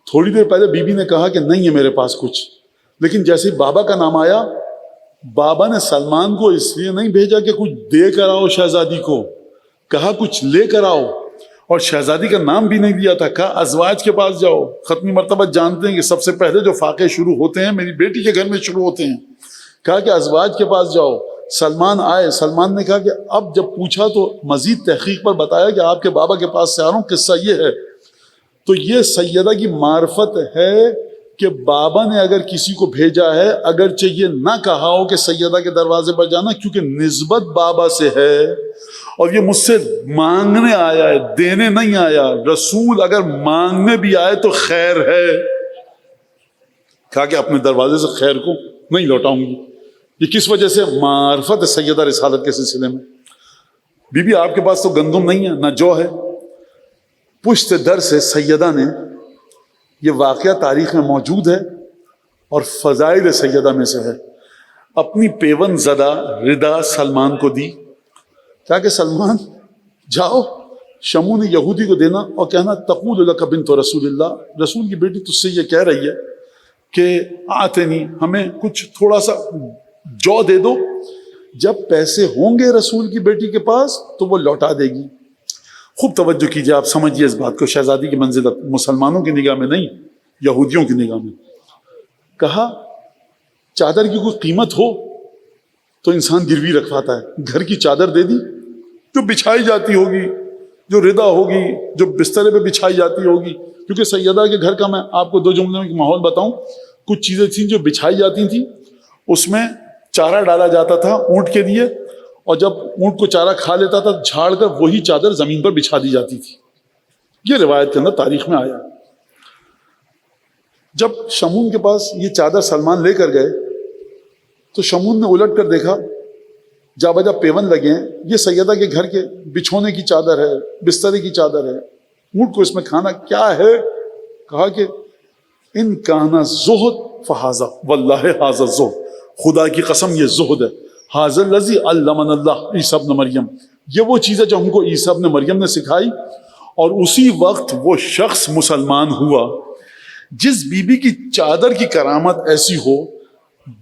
تھوڑی دیر پہلے بی بی نے کہا کہ نہیں ہے میرے پاس کچھ، لیکن جیسے بابا کا نام آیا، بابا نے سلمان کو اس لیے نہیں بھیجا کہ کچھ دے کر آؤ شہزادی کو، کہا کچھ لے کر آؤ. اور شہزادی کا نام بھی نہیں دیا تھا، کہا ازواج کے پاس جاؤ. ختمی مرتبہ جانتے ہیں کہ سب سے پہلے جو فاقے شروع ہوتے ہیں میری بیٹی کے گھر میں شروع ہوتے ہیں. کہا کہ ازواج کے پاس جاؤ. سلمان آئے. سلمان نے کہا کہ اب جب پوچھا تو مزید تحقیق پر بتایا کہ آپ کے بابا کے پاس سے آ رہا ہوں، قصہ یہ ہے. تو یہ سیدہ کی معرفت ہے کہ بابا نے اگر کسی کو بھیجا ہے، اگرچہ یہ نہ کہا ہو کہ سیدہ کے دروازے پر جانا، کیونکہ نسبت بابا سے ہے اور یہ مجھ سے مانگنے آیا ہے، دینے نہیں آیا. رسول اگر مانگنے بھی آئے تو خیر ہے. کہا کہ اپنے دروازے سے خیر کو نہیں لوٹاؤں گی. یہ کس وجہ سے؟ معرفت سیدہ رسالت کے سلسلے میں. بی بی آپ کے پاس تو گندم نہیں ہے نہ جو ہے. پشت در سے سیدہ نے، یہ واقعہ تاریخ میں موجود ہے اور فضائل سیدہ میں سے ہے، اپنی پیون زدہ ردا سلمان کو دی. کہا کہ سلمان جاؤ شمو نے یہودی کو دینا اور کہنا تقول لک بنت رسول اللہ، رسول کی بیٹی تجھ سے یہ کہہ رہی ہے کہ آتنی، ہمیں کچھ تھوڑا سا جو دے دو، جب پیسے ہوں گے رسول کی بیٹی کے پاس تو وہ لوٹا دے گی. خوب توجہ کیجئے، آپ سمجھیے اس بات کو. شہزادی کی منزلت مسلمانوں کی نگاہ میں نہیں، یہودیوں کی نگاہ میں. کہا چادر کی کوئی قیمت ہو تو انسان گروی رکھواتا ہے. گھر کی چادر دے دی جو بچھائی جاتی ہوگی، جو ردا ہوگی، جو بسترے پہ بچھائی جاتی ہوگی. کیونکہ سیدہ کے گھر کا میں آپ کو 2 جملوں میں ماحول بتاؤں. کچھ چیزیں تھیں جو بچھائی جاتی تھیں، اس میں چارہ ڈالا جاتا تھا اونٹ کے لیے، اور جب اونٹ کو چارہ کھا لیتا تھا جھاڑ کر وہی چادر زمین پر بچھا دی جاتی تھی. یہ روایت کے اندر تاریخ میں آیا. جب شمون کے پاس یہ چادر سلمان لے کر گئے تو شمون نے الٹ کر دیکھا، جا بجا پیون لگے ہیں، یہ سیدہ کے گھر کے بچھونے کی چادر ہے، بسترے کی چادر ہے، اونٹ کو اس میں کھانا کیا ہے؟ کہا کہ ان کانا زہد فہذا واللہ ھذا الزہد، خدا کی قسم یہ زہد ہے. ھذا الذی علمنا اللہ عیسی ابن مریم، یہ وہ چیز ہے جو ہم کو عیسی ابن مریم نے سکھائی. اور اسی وقت وہ شخص مسلمان ہوا. جس بی بی کی چادر کی کرامت ایسی ہو،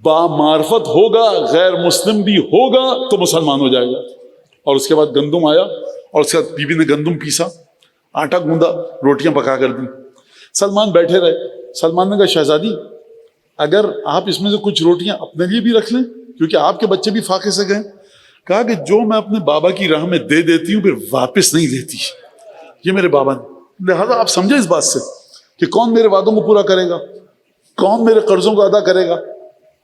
با معرفت ہوگا، غیر مسلم بھی ہوگا تو مسلمان ہو جائے گا. اور اس کے بعد گندم آیا اور اس کے بعد بی بی نے گندم پیسا، آٹا گوندا، روٹیاں پکا کر دی. سلمان بیٹھے رہے. سلمان نے کہا شہزادی اگر آپ اس میں سے کچھ روٹیاں اپنے لیے بھی رکھ لیں، کیونکہ آپ کے بچے بھی فاقے سے گئے. کہا کہ جو میں اپنے بابا کی راہ میں دے دیتی ہوں پھر واپس نہیں لیتی، یہ میرے بابا نے. لہذا آپ سمجھے اس بات سے کہ کون میرے وعدوں کو پورا کرے گا، کون میرے قرضوں کو ادا کرے گا.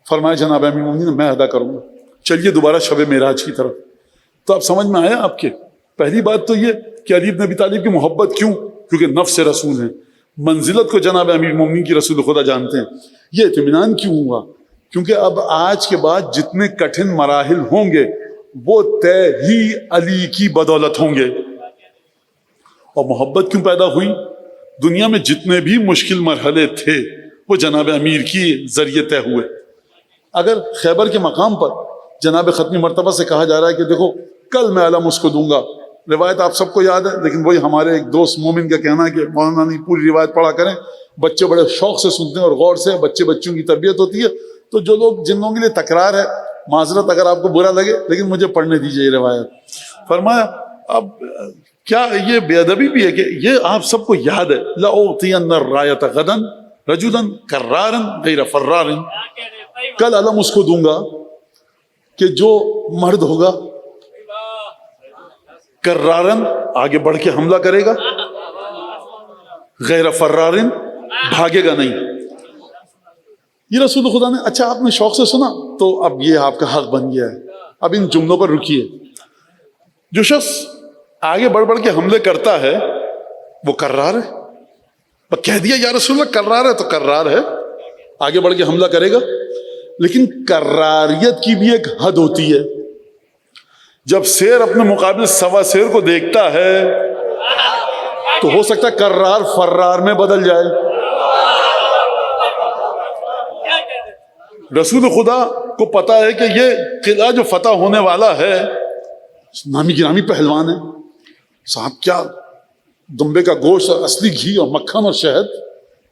فرمایا جناب امیر المومنین میں ادا کروں گا. چلیے دوبارہ شب معراج کی طرف. تو اب سمجھ میں آیا آپ کے. پہلی بات تو یہ کہ علی بن ابی طالب کی محبت کیوں؟ کیونکہ نفس رسول ہیں. منزلت کو جناب امیر المومنین کی رسول خدا جانتے ہیں. یہ اطمینان کیوں ہوا؟ کیونکہ اب آج کے بعد جتنے کٹھن مراحل ہوں گے وہ طے ہی علی کی بدولت ہوں گے. اور محبت کیوں پیدا ہوئی؟ دنیا میں جتنے بھی مشکل مرحلے تھے وہ جناب امیر کی ذریعے طے ہوئے. اگر خیبر کے مقام پر جناب ختمی مرتبہ سے کہا جا رہا ہے کہ دیکھو کل میں علم اس کو دوں گا، روایت آپ سب کو یاد ہے، لیکن وہی ہمارے ایک دوست مومن کا کہنا ہے کہ مولانا نہیں پوری روایت پڑھا کریں. بچے بڑے شوق سے سنتے ہیں اور غور سے، بچوں کی تربیت ہوتی ہے. تو جو لوگ جن لوگوں کے لیے تکرار ہے، معذرت اگر آپ کو برا لگے، لیکن مجھے پڑھنے دیجیے یہ روایت. فرمایا اب کیا یہ بے ادبی بھی ہے کہ یہ آپ سب کو یاد ہے، لَأُعْطِيَنَّ الرَّایَةَ غَدًا رجلا کرارا غیر فرار. کل علم اس کو دوں گا کہ جو مرد ہوگا کرارن آگے بڑھ کے حملہ کرے گا، غیر فرارن بھاگے گا نہیں. یہ رسول خدا نے، اچھا آپ نے شوق سے سنا تو اب یہ آپ کا حق بن گیا ہے. اب ان جملوں پر رکیے. جو شخص آگے بڑھ بڑھ کے حملے کرتا ہے وہ کرار ہے. کہہ دیا یا رسول اللہ کرار ہے تو کرار ہے، آگے بڑھ کے حملہ کرے گا. لیکن کراریت کی بھی ایک حد ہوتی ہے. جب شیر اپنے مقابل سوا شیر کو دیکھتا ہے تو ہو سکتا ہے کرار فرار میں بدل جائے. رسول خدا کو پتا ہے کہ یہ قلعہ جو فتح ہونے والا ہے، نامی گرامی پہلوان ہے صاحب، کیا دمبے کا گوشت اور اصلی گھی اور مکھن اور شہد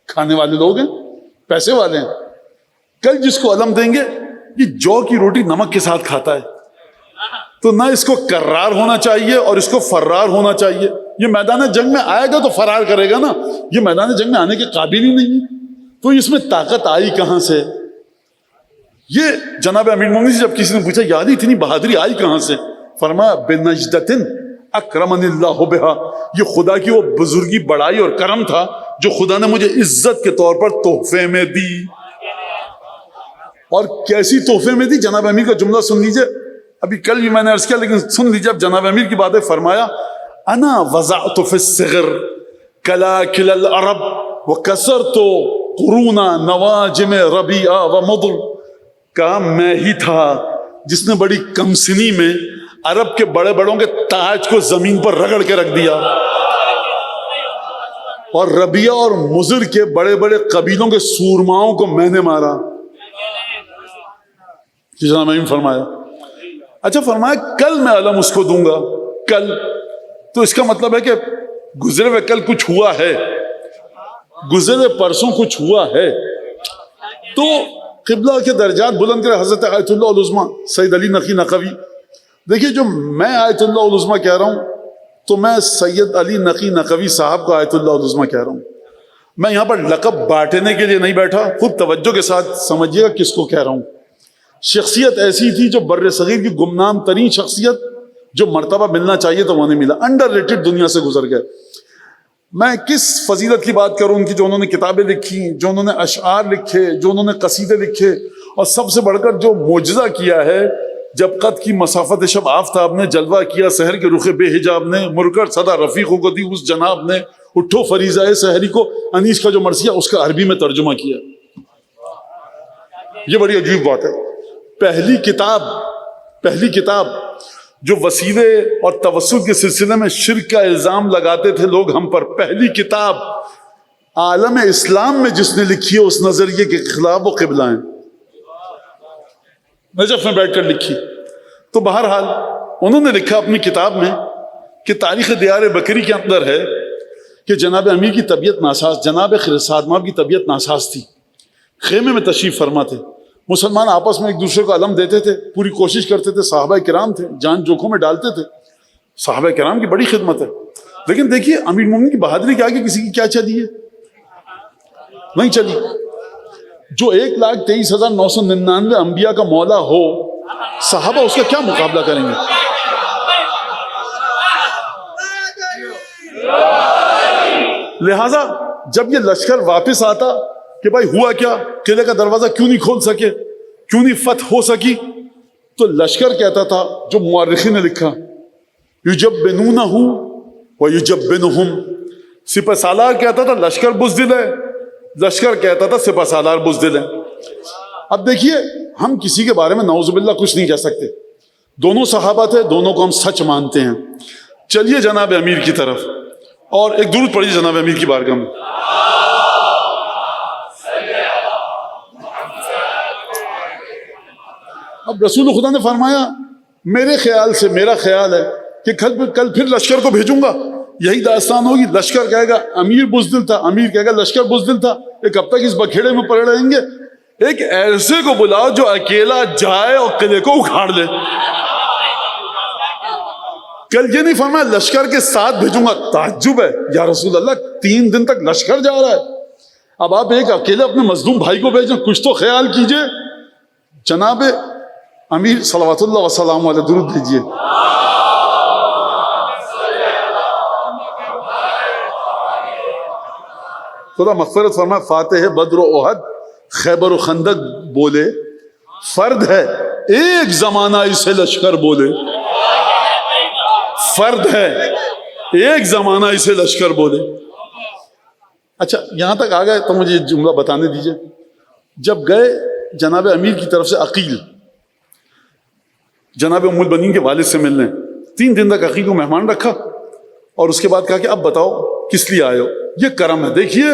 کھانے والے لوگ ہیں، پیسے والے ہیں. کل جس کو علم دیں گے یہ جو کی روٹی نمک کے ساتھ کھاتا ہے، تو نہ اس کو کرار ہونا چاہیے اور اس کو فرار ہونا چاہیے. یہ میدان جنگ میں آئے گا تو فرار کرے گا نا، یہ میدان جنگ میں آنے کے قابل ہی نہیں ہے. تو اس میں طاقت آئی کہاں سے؟ یہ جناب امیر المومنین سے جب کسی نے پوچھا یاد اتنی بہادری آئی کہاں سے، فرمایا بنجدتن اکرمنی اللہ بہا، یہ خدا کی وہ بزرگی بڑائی اور کرم تھا جو خدا نے مجھے عزت کے طور پر تحفے میں دی. اور کیسی تحفے میں دی؟ جناب امیر کا جملہ سن لیجئے. ابھی کل بھی میں نے عرض کیا لیکن سن لیجئے اب جناب امیر کی باتیں. فرمایا انا وضعت فی الصغر کلاکل العرب وکسرت قرون نواجم ربیع ومضر. کہا میں ہی تھا جس نے بڑی کم سنی میں عرب کے بڑے بڑوں کے تاج کو زمین پر رگڑ کے رکھ دیا، اور ربیع اور مضر کے بڑے بڑے قبیلوں کے سورماؤں کو میں نے مارا. جناب امین فرمایا. اچھا فرمایا کل میں علم اس کو دوں گا. کل تو اس کا مطلب ہے کہ گزرے ہوئے کل کچھ ہوا ہے، گزرے ہوئے پرسوں کچھ ہوا ہے. تو قبلہ کے درجات بلند کرے حضرت آیت اللہ العظمیٰ سید علی نقی نقوی. دیکھیے جو میں آیت اللہ العظمیٰ کہہ رہا ہوں تو میں سید علی نقی نقوی صاحب کو آیت اللہ العظمیٰ کہہ رہا ہوں. میں یہاں پر لقب بانٹنے کے لیے نہیں بیٹھا، خود توجہ کے ساتھ سمجھیے گا کس کو کہہ رہا ہوں. شخصیت ایسی تھی جو بر صغیر کی گمنام ترین شخصیت، جو مرتبہ ملنا چاہیے تو وہ نہیں ملا، انڈر ریٹڈ دنیا سے گزر گئے. میں کس فضیلت کی بات کروں ان کی، جو انہوں نے کتابیں لکھی، جو انہوں نے اشعار لکھے، جو انہوں نے قصیدے لکھے، اور سب سے بڑھ کر جو معجزہ کیا ہے جب قد کی مسافت شب آفتاب نے جلوہ کیا، سحر کے رخ بے حجاب نے مر کر صدا رفیقوں کو دی اس جناب نے، اٹھو فریضہ سحری کو انیس کا جو مرثیہ اس کا عربی میں ترجمہ کیا. یہ بڑی عجیب بات ہے. پہلی کتاب جو وسیلے اور توسل کے سلسلے میں شرک کا الزام لگاتے تھے لوگ ہم پر، پہلی کتاب عالم اسلام میں جس نے لکھی ہے اس نظریے کے خلاف وہ قبلہ ہیں. نجف میں بیٹھ کر لکھی. تو بہرحال انہوں نے لکھا اپنی کتاب میں کہ تاریخ دیار بکری کے اندر ہے کہ جناب امیر کی طبیعت ناساز، جناب سادماب کی طبیعت ناساز تھی، خیمے میں تشریف فرما تھے. مسلمان آپس میں ایک دوسرے کو علم دیتے تھے، پوری کوشش کرتے تھے، صحابہ کرام تھے جان جوکھوں میں ڈالتے تھے. صحابہ کرام کی بڑی خدمت ہے. لیکن دیکھیے امیر المومنین کی بہادری کے آگے کسی کی کیا چلی ہے؟ نہیں چلی. جو 1,23,999 انبیاء کا مولا ہو، صحابہ اس کا کیا مقابلہ کریں گے؟ لہذا جب یہ لشکر واپس آتا کہ بھائی ہوا کیا، قلعے کا دروازہ کیوں نہیں کھول سکے، کیوں نہیں فتح ہو سکی، تو لشکر کہتا تھا، جو مورخین نے لکھا، یجبنونہ ویجبنہم. سپہ سالار کہتا تھا لشکر بزدل ہے، لشکر کہتا تھا سپہ سالار بزدل ہے. اب دیکھیے ہم کسی کے بارے میں نعوذ باللہ کچھ نہیں کہہ سکتے. دونوں صحابہ تھے، دونوں کو ہم سچ مانتے ہیں. چلیے جناب امیر کی طرف اور ایک درود پڑھیے جناب امیر کی بارگاہ میں. اب رسول خدا نے فرمایا میرے خیال سے، میرا خیال ہے کہ کل پھر لشکر کو بھیجوں گا. یہی داستان ہوگی، لشکر کہے گا امیر بزدل تھا، امیر کہے گا لشکر بزدل تھا. ایک اب تک اس بکھیڑے میں پڑے رہیں گے. ایک ایسے کو بلاؤ جو اکیلا جائے اور قلعے کو اکھاڑ لے. کل یہ نہیں فرمایا لشکر کے ساتھ بھیجوں گا. تعجب ہے یا رسول اللہ، 3 دن تک لشکر جا رہا ہے. اب آپ ایک اکیلے اپنے مظلوم بھائی کو بھیجیں، کچھ تو خیال کیجئے. جناب امیر صلوات اللہ وسلام علیہ درود دیجئے. خدا مغفرت فرمائے. فاتح بدر و احد خیبر و خندق بولے فرد ہے، ایک زمانہ اسے لشکر بولے. فرد ہے، ایک زمانہ اسے لشکر بولے. اچھا یہاں تک آ گئے تو مجھے یہ جملہ بتانے دیجئے. جب گئے جناب امیر کی طرف سے عقیل جناب ام البنین کے والد سے ملنے، 3 دن تک عقیل کو مہمان رکھا اور اس کے بعد کہا کہ اب بتاؤ کس لیے آئے ہو. یہ کرم ہے. دیکھیے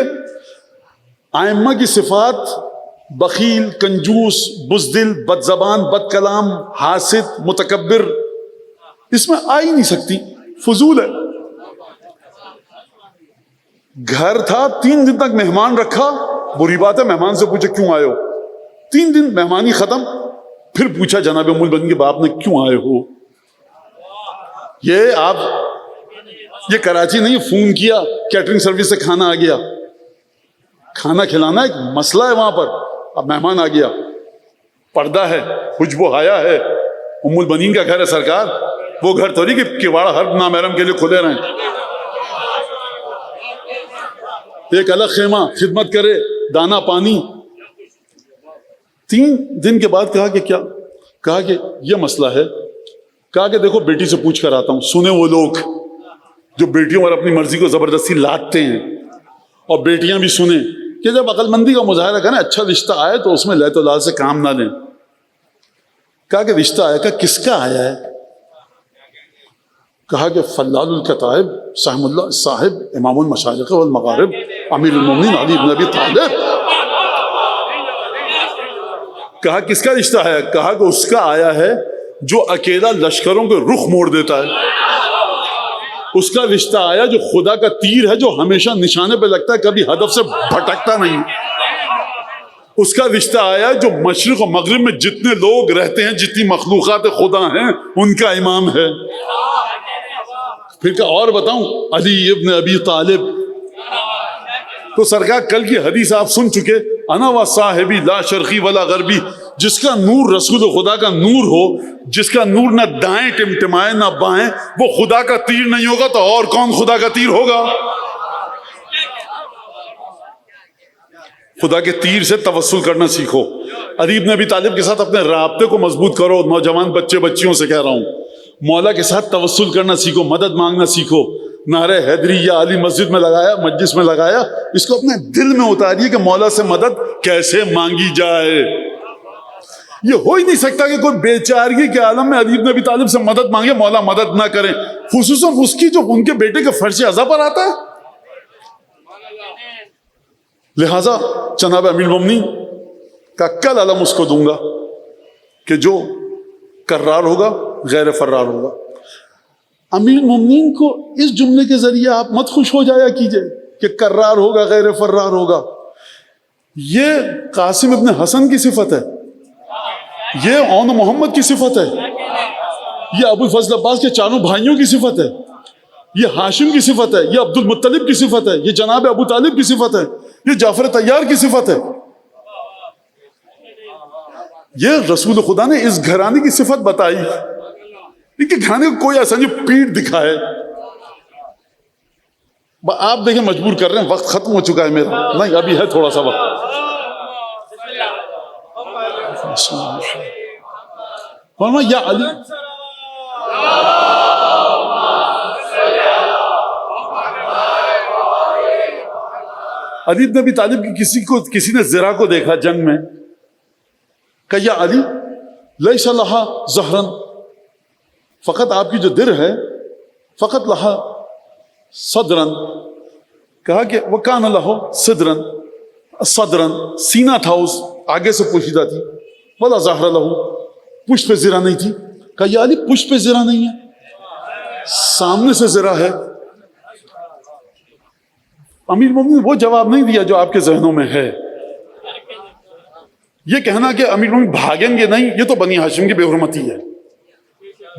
ائمہ کی صفات بخیل، کنجوس، بزدل، بد زبان، بد کلام، حاسد، متکبر اس میں آ ہی نہیں سکتی، فضول ہے. گھر تھا، 3 دن تک مہمان رکھا، بری بات ہے. مہمان سے پوچھے کیوں آئے ہو، 3 دن مہمانی ختم، پھر پوچھا جناب ام البنین کے باپ نے کیوں آئے ہو. یہ آپ یہ کراچی نہیں، فون کیا کیٹرنگ سروس سے کھانا آ گیا، کھانا کھلانا ایک مسئلہ ہے وہاں پر. اب مہمان آ گیا، پردہ ہے، حجب و حیا ہے، ام البنین کا گھر ہے سرکار. وہ گھر تھوڑی کہ کواڑ ہر نامحرم کے لیے کھلے رہیں. ایک الگ خیمہ، خدمت کرے، دانا پانی. 3 دن کے بعد کہا کہ کیا؟ کہا کہ یہ مسئلہ ہے. کہا کہ دیکھو بیٹی سے پوچھ کر آتا ہوں. سنے وہ لوگ جو بیٹیوں اور اپنی مرضی کو زبردستی لاتے ہیں، اور بیٹیاں بھی سنیں کہ جب عقل مندی کا مظاہرہ کریں، اچھا رشتہ آئے تو اس میں لہت و لال سے کام نہ لیں. کہا کہ رشتہ آیا. کہا کس کا آیا ہے؟ کہا کہ فلال الکتائب صاحب امام المشارق والمغارب امیر المومنین علی بن ابی طالب. کہا کس کا رشتہ ہے؟ کہا کہ اس کا آیا ہے جو اکیلا لشکروں کے رخ موڑ دیتا ہے. اس کا رشتہ آیا جو خدا کا تیر ہے، جو ہمیشہ نشانے پہ لگتا ہے، کبھی ہدف سے بھٹکتا نہیں. اس کا رشتہ آیا جو مشرق و مغرب میں جتنے لوگ رہتے ہیں، جتنی مخلوقات خدا ہیں، ان کا امام ہے. پھر کہ اور بتاؤں، علی ابن ابی طالب. تو سرکار کل کی حدیث آپ سن چکے، انا و صاحبی لا شرقی ولا غربی. جس کا نور رسول خدا کا نور ہو، جس کا نور نہ دائیں ٹمٹمائے نہ بائیں، وہ خدا کا تیر نہیں ہوگا تو اور کون خدا کا تیر ہوگا؟ خدا کے تیر سے توسل کرنا سیکھو. علی بن ابی طالب کے ساتھ اپنے رابطے کو مضبوط کرو. نوجوان بچے بچیوں سے کہہ رہا ہوں، مولا کے ساتھ توسل کرنا سیکھو، مدد مانگنا سیکھو. نعرہ حیدری یا علی مسجد میں لگایا، مجلس میں لگایا، اس کو اپنے دل میں اتاریے کہ مولا سے مدد کیسے مانگی جائے. یہ ہو ہی نہیں سکتا کہ کوئی بیچارگی کے عالم میں علی بن ابی طالب سے مدد مانگے، مولا مدد نہ کریں، خصوصاً اس کی جو ان کے بیٹے کے فرش عزا پر آتا ہے. لہذا جناب امیر المومنین کا کل علم اس کو دوں گا کہ جو کرار ہوگا غیر فرار ہوگا. امیر المومنین کو اس جملے کے ذریعے آپ مت خوش ہو جایا کیجئے کہ کرار ہوگا غیر فرار ہوگا. یہ قاسم ابن حسن کی صفت ہے، یہ اون محمد کی صفت ہے، یہ ابو الفضل عباس کے چاروں بھائیوں کی صفت ہے، یہ ہاشم کی صفت ہے، یہ عبد المطلب کی صفت ہے، یہ جناب ابو طالب کی صفت ہے، یہ جعفر طیار کی صفت ہے. یہ رسول خدا نے اس گھرانے کی صفت بتائی. ان کے گھرانے کو کوئی ایسا نہیں پیٹ دکھائے. آپ دیکھیں مجبور کر رہے ہیں، وقت ختم ہو چکا ہے میرا. نہیں ابھی ہے تھوڑا سا وقت. یا علی علی بن ابی طالب کی کسی نے زرا کو دیکھا جنگ میں، کہ یا علی لیس لہا زہرن، فقط آپ کی جو در ہے فقط لہا صدرن. کہا کہ وکان لہو صدرن، صدرن سینہ تھا، اس آگے سے پوشیدہ تھی. ولا زہر لہو، پشت پہ زرا نہیں تھی. کہا یا علی پشت پہ زرا نہیں ہے، سامنے سے زرا ہے. امیر مومنین وہ جواب نہیں دیا جو آپ کے ذہنوں میں ہے. یہ کہنا کہ امیر مومنین بھاگیں گے نہیں، یہ تو بنی ہاشم کی بے حرمتی ہے.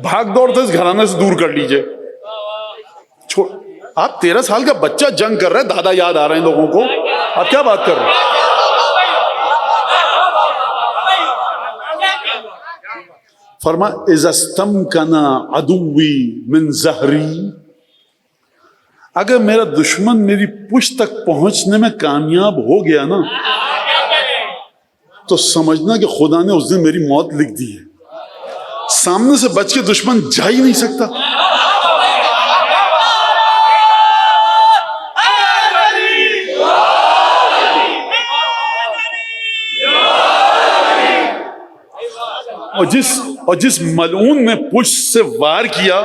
بھاگ دوڑ تو اس گھرانے سے دور کر لیجئے. آپ 13 سال کا بچہ جنگ کر رہے ہیں، دادا یاد آ رہے ہیں لوگوں کو. آپ کیا بات کر رہے ہیں؟ فرما اذا استمکن عدوی من ظہری، اگر میرا دشمن میری پشت تک پہنچنے میں کامیاب ہو گیا نا تو سمجھنا کہ خدا نے اس دن میری موت لکھ دی ہے. سامنے سے بچ کے دشمن جا ہی نہیں سکتا. اور جس ملعون نے پشت سے وار کیا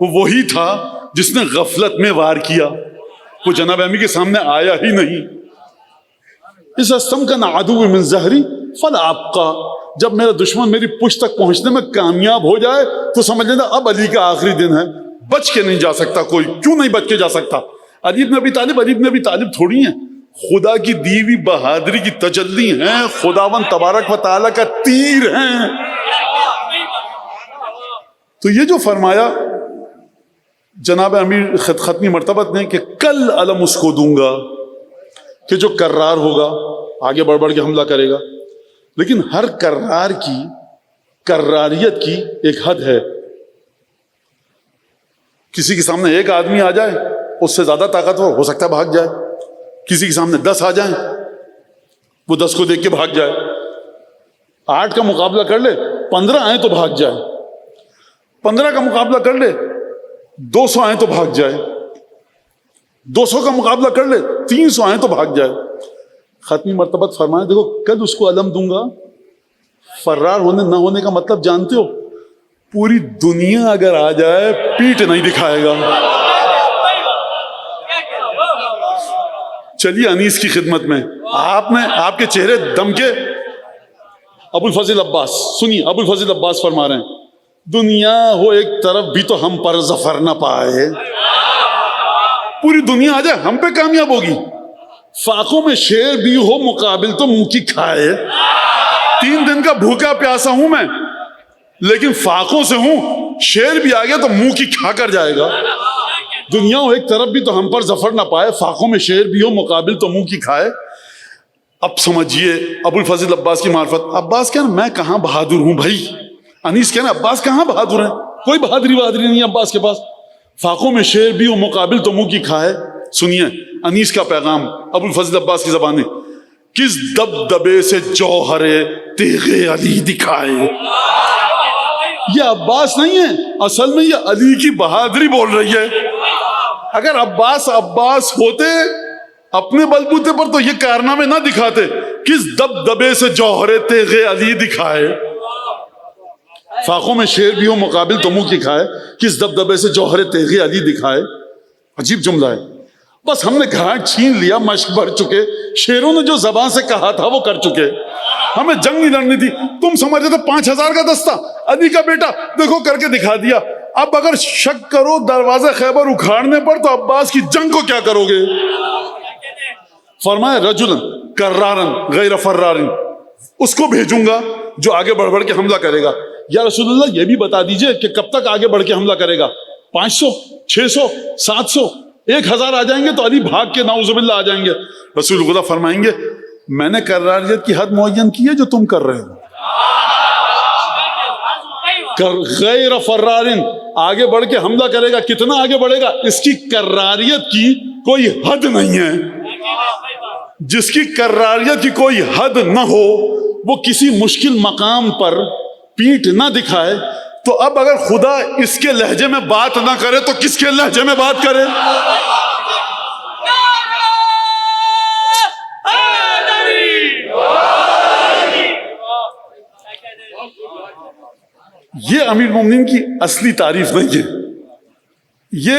وہ وہی تھا جس نے غفلت میں وار کیا، وہ جناب امی کے سامنے آیا ہی نہیں. اس استمکن عدو من ظہری فلا ابقا، جب میرا دشمن میری پشت تک پہنچنے میں کامیاب ہو جائے تو سمجھ لینا اب علی کا آخری دن ہے. بچ کے نہیں جا سکتا کوئی. کیوں نہیں بچ کے جا سکتا؟ علی بن ابی طالب تھوڑی ہیں، خدا کی دیوی بہادری کی تجلی ہیں، خداوند تبارک و تعالیٰ کا تیر ہیں. تو یہ جو فرمایا جناب امیر ختمی مرتبت نے کہ کل علم اس کو دوں گا کہ جو کرار ہوگا آگے بڑھ بڑھ کے حملہ کرے گا، لیکن ہر کرار کی کراریت کی ایک حد ہے. کسی کے سامنے ایک آدمی آ جائے اس سے زیادہ طاقتور ہو سکتا ہے بھاگ جائے، کسی کے سامنے 10 آ جائیں وہ 10 کو دیکھ کے بھاگ جائے، 8 کا مقابلہ کر لے 15 آئیں تو بھاگ جائے، 15 کا مقابلہ کر لے 200 آئیں تو بھاگ جائے، 200 کا مقابلہ کر لے 300 آئیں تو بھاگ جائے. ختمی مرتبت فرمائے دیکھو کل اس کو علم دوں گا. فرار ہونے نہ ہونے کا مطلب جانتے ہو؟ پوری دنیا اگر آ جائے پیٹ نہیں دکھائے گا. چلیے انیس کی خدمت میں آپ کے چہرے دم کے. ابو الفضل عباس سنیے، ابو الفضل عباس فرما رہے ہیں دنیا ہو ایک طرف بھی تو ہم پر ظفر نہ پائے. پوری دنیا آ جائے ہم پہ کامیاب ہوگی. فاقوں میں شیر بھی ہو مقابل تو منہ کی کھائے. 3 دن کا بھوکا پیاسا ہوں میں لیکن فاقوں سے ہوں، شیر بھی آ گیا تو منہ کی کھا کر جائے گا. دنیا ہو ایک طرف بھی تو ہم پر ظفر نہ پائے، فاقوں میں شیر بھی ہو مقابل تو منہ کی کھائے. اب سمجھیے ابو الفضل عباس کی معرفت. عباس کہنا میں کہاں بہادر ہوں بھائی. انیس کہنا عباس کہاں بہادر ہیں، کوئی بہادری نہیں ہے عباس کے پاس. فاقوں میں شیر بھی ہو مقابل تو منہ کی کھائے. سنیے انیس کا پیغام ابو الفضل عباس کی زبانیں. کس دبدبے سے جوہر تیغ علی دکھائے. یہ عباس نہیں ہے، اصل میں یہ علی کی بہادری بول رہی ہے. اگر عباس ہوتے اپنے بلبوتے پر تو یہ کارنامے نہ دکھاتے. کس دبدبے سے جوہر تیغ علی دکھائے. فاقوں میں شیر بھی ہو مقابل تو منہ کی کھائے. کس دبدبے سے جوہر تیغ علی دکھائے. عجیب جملہ ہے. بس ہم نے گھاٹ چھین لیا، مشق بھر چکے. شیروں نے جو زبان سے کہا تھا وہ کر چکے. ہمیں جنگ نہیں لڑنی تھی. تم سمجھ رہے تھے 5000 کا دستہ، علی کا بیٹا دیکھو کر کے دکھا دیا. اب اگر شک کرو دروازہ خیبر اکھاڑنے پر تو عباس کی جنگ کو کیا کرو گے؟ فرمایا رجلا کرارن غیر فرارن، اس کو بھیجوں گا جو آگے بڑھ بڑھ کے حملہ کرے گا. یا رسول اللہ یہ بھی بتا دیجئے کہ کب تک آگے بڑھ کے حملہ کرے گا. 500 600 700 1000 آ جائیں گے تو علی بھاگ کے نعوذ باللہ آ جائیں گے. رسول خدا فرمائیں گے میں نے کراریت کی حد معین کی ہے جو تم کر رہے ہو. غیر فرارن آگے بڑھ کے حملہ کرے گا. کتنا آگے بڑھے گا؟ اس کی کراریت کی کوئی حد نہیں ہے. جس کی کراریت کی کوئی حد نہ ہو وہ کسی مشکل مقام پر پیٹھ نہ دکھائے. تو اب اگر خدا اس کے لہجے میں بات نہ کرے تو کس کے لہجے میں بات کرے؟ یہ امیر المومنین کی اصلی تعریف نہیں ہے. یہ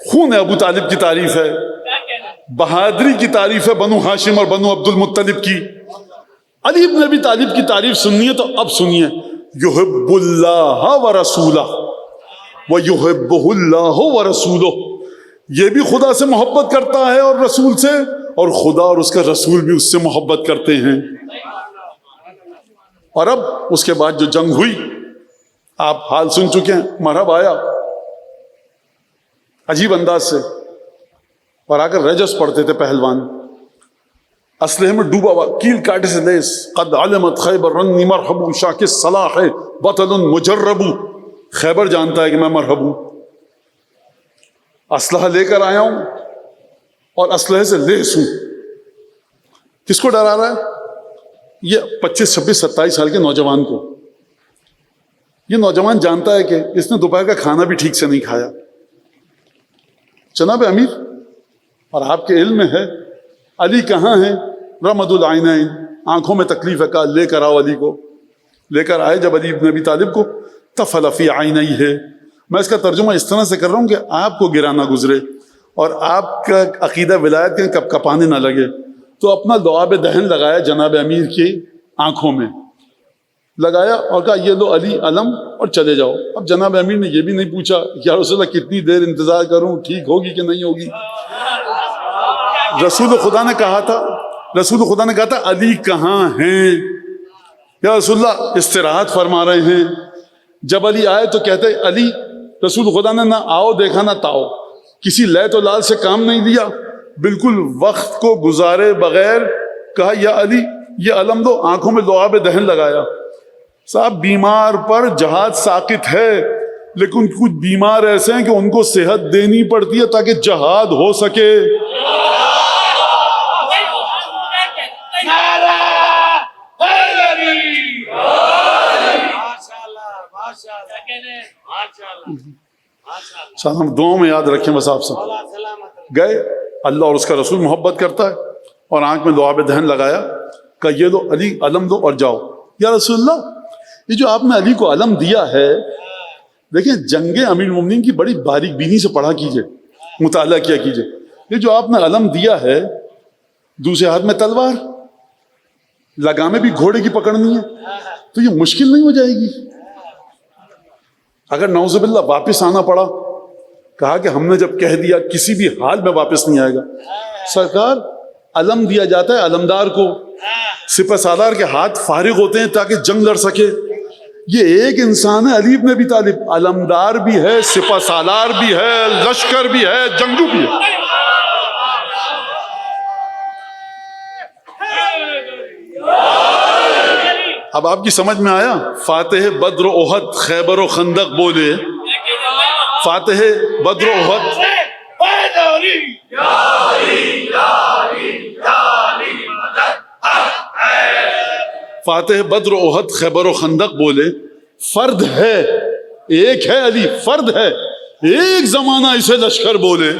خون ابو طالب کی تعریف ہے، بہادری کی تعریف ہے بنو ہاشم اور بنو عبد المطلب کی. علی بن ابی طالب کی تعریف سننی ہے تو اب سنیے. یحب اللہ ورسولہ ویحبہ اللہ ورسولہ. یہ بھی خدا سے محبت کرتا ہے اور رسول سے، اور خدا اور اس کا رسول بھی اس سے محبت کرتے ہیں. اور اب اس کے بعد جو جنگ ہوئی آپ حال سن چکے ہیں. مرحب آیا عجیب انداز سے اور آ کر رجس پڑھتے تھے پہلوان. اسلحے میں ڈوبا ہوا، کیل کاٹے سے لیس، قد علمت خیبر انی مرحب شاک الصلاح بطل مجرب، خیبر جانتا ہے کہ میں مرحب ہوں، اسلحہ لے کر آیا ہوں اور اسلحے سے لیس ہوں۔ کس کو ڈرا رہا ہے؟ یہ 25 26 27 سال کے نوجوان کو۔ یہ نوجوان جانتا ہے کہ اس نے دوپہر کا کھانا بھی ٹھیک سے نہیں کھایا۔ جناب امیر، اور آپ کے علم میں ہے علی کہاں ہیں؟ رمد العینین، آنکھوں میں تکلیف ہے، کہا لے کر آؤ علی کو۔ لے کر آئے جب علی ابن ابی طالب کو، تفل فی عینیہ، میں اس کا ترجمہ اس طرح سے کر رہا ہوں کہ آپ کو گرانا گزرے اور آپ کا عقیدہ ولایت کے کپ کپانے نہ لگے، تو اپنا لعاب دہن لگایا جناب امیر کی آنکھوں میں لگایا اور کہا یہ لو علی علم اور چلے جاؤ۔ اب جناب امیر نے یہ بھی نہیں پوچھا یا رسول اللہ کتنی دیر انتظار کروں، ٹھیک ہوگی کہ نہیں ہوگی۔ رسول خدا نے کہا تھا علی کہاں ہیں؟ یا رسول اللہ استراحت فرما رہے ہیں۔ جب علی آئے تو کہتے علی، رسول خدا نے نہ آؤ دیکھا نہ تاؤ، کسی لیت و لال سے کام نہیں لیا، بالکل وقت کو گزارے بغیر کہا یا علی یہ علم دو، آنکھوں میں لعاب دہن لگایا۔ صاحب بیمار پر جہاد ساقط ہے، لیکن کچھ بیمار ایسے ہیں کہ ان کو صحت دینی پڑتی ہے تاکہ جہاد ہو سکے۔ ہم دعاؤں میں یاد رکھیں بس آپ سے۔ گئے، اللہ اور اس کا رسول محبت کرتا ہے، اور آنکھ میں لعاب دہن لگایا، کہ یہ لو علی علم دو اور جاؤ۔ یا رسول اللہ یہ جو آپ نے علی کو علم دیا ہے، دیکھیں جنگ امیر المومنین کی بڑی باریک بینی سے پڑھا کیجئے، مطالعہ کیا کیجئے۔ یہ جو آپ نے علم دیا ہے، دوسرے ہاتھ میں تلوار، لگامیں بھی گھوڑے کی پکڑنی ہے، تو یہ مشکل نہیں ہو جائے گی؟ اگر نعوذ باللہ واپس آنا پڑا، کہا کہ ہم نے جب کہہ دیا کسی بھی حال میں واپس نہیں آئے گا۔ سرکار علم دیا جاتا ہے علمدار کو، سپہ سالار کے ہاتھ فارغ ہوتے ہیں تاکہ جنگ لڑ سکے۔ یہ ایک انسان ہے علی ابن ابی طالب، علمدار بھی ہے، سپہ سالار بھی ہے، لشکر بھی ہے، جنگجو بھی ہے۔ اب آپ کی سمجھ میں آیا؟ فاتح بدر و احد خیبر و خندق بولے، فاتح بدر و احد، فاتح بدر و احد خیبر و خندق بولے، فرد ہے، ایک ہے علی، فرد ہے، ایک زمانہ اسے لشکر بولے۔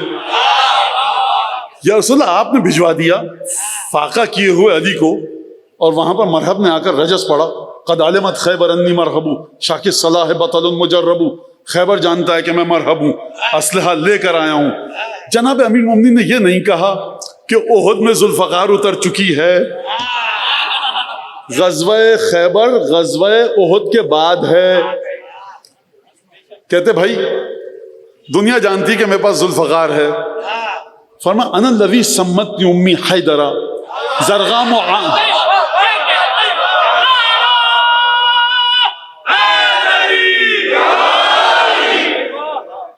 یا رسول اللہ آپ نے بھجوا دیا فاقہ کیے ہوئے علی کو، اور وہاں پر مرحب نے آ کر رجس پڑا، قد علمت خیبر انی مرحبو شاک الصلاح بطل مجربو، خیبر جانتا ہے کہ میں مرحب ہوں، اسلحہ لے کر آیا ہوں۔ جناب امیر المومنین نے یہ نہیں کہا کہ احد میں ذوالفقار اتر چکی ہے، غزوہ خیبر غزوہ احد کے بعد ہے۔ کہتے بھائی دنیا جانتی کہ میرے پاس ذوالفقار ہے، فرما انا الذی سمتنی امی حیدرہ زرغام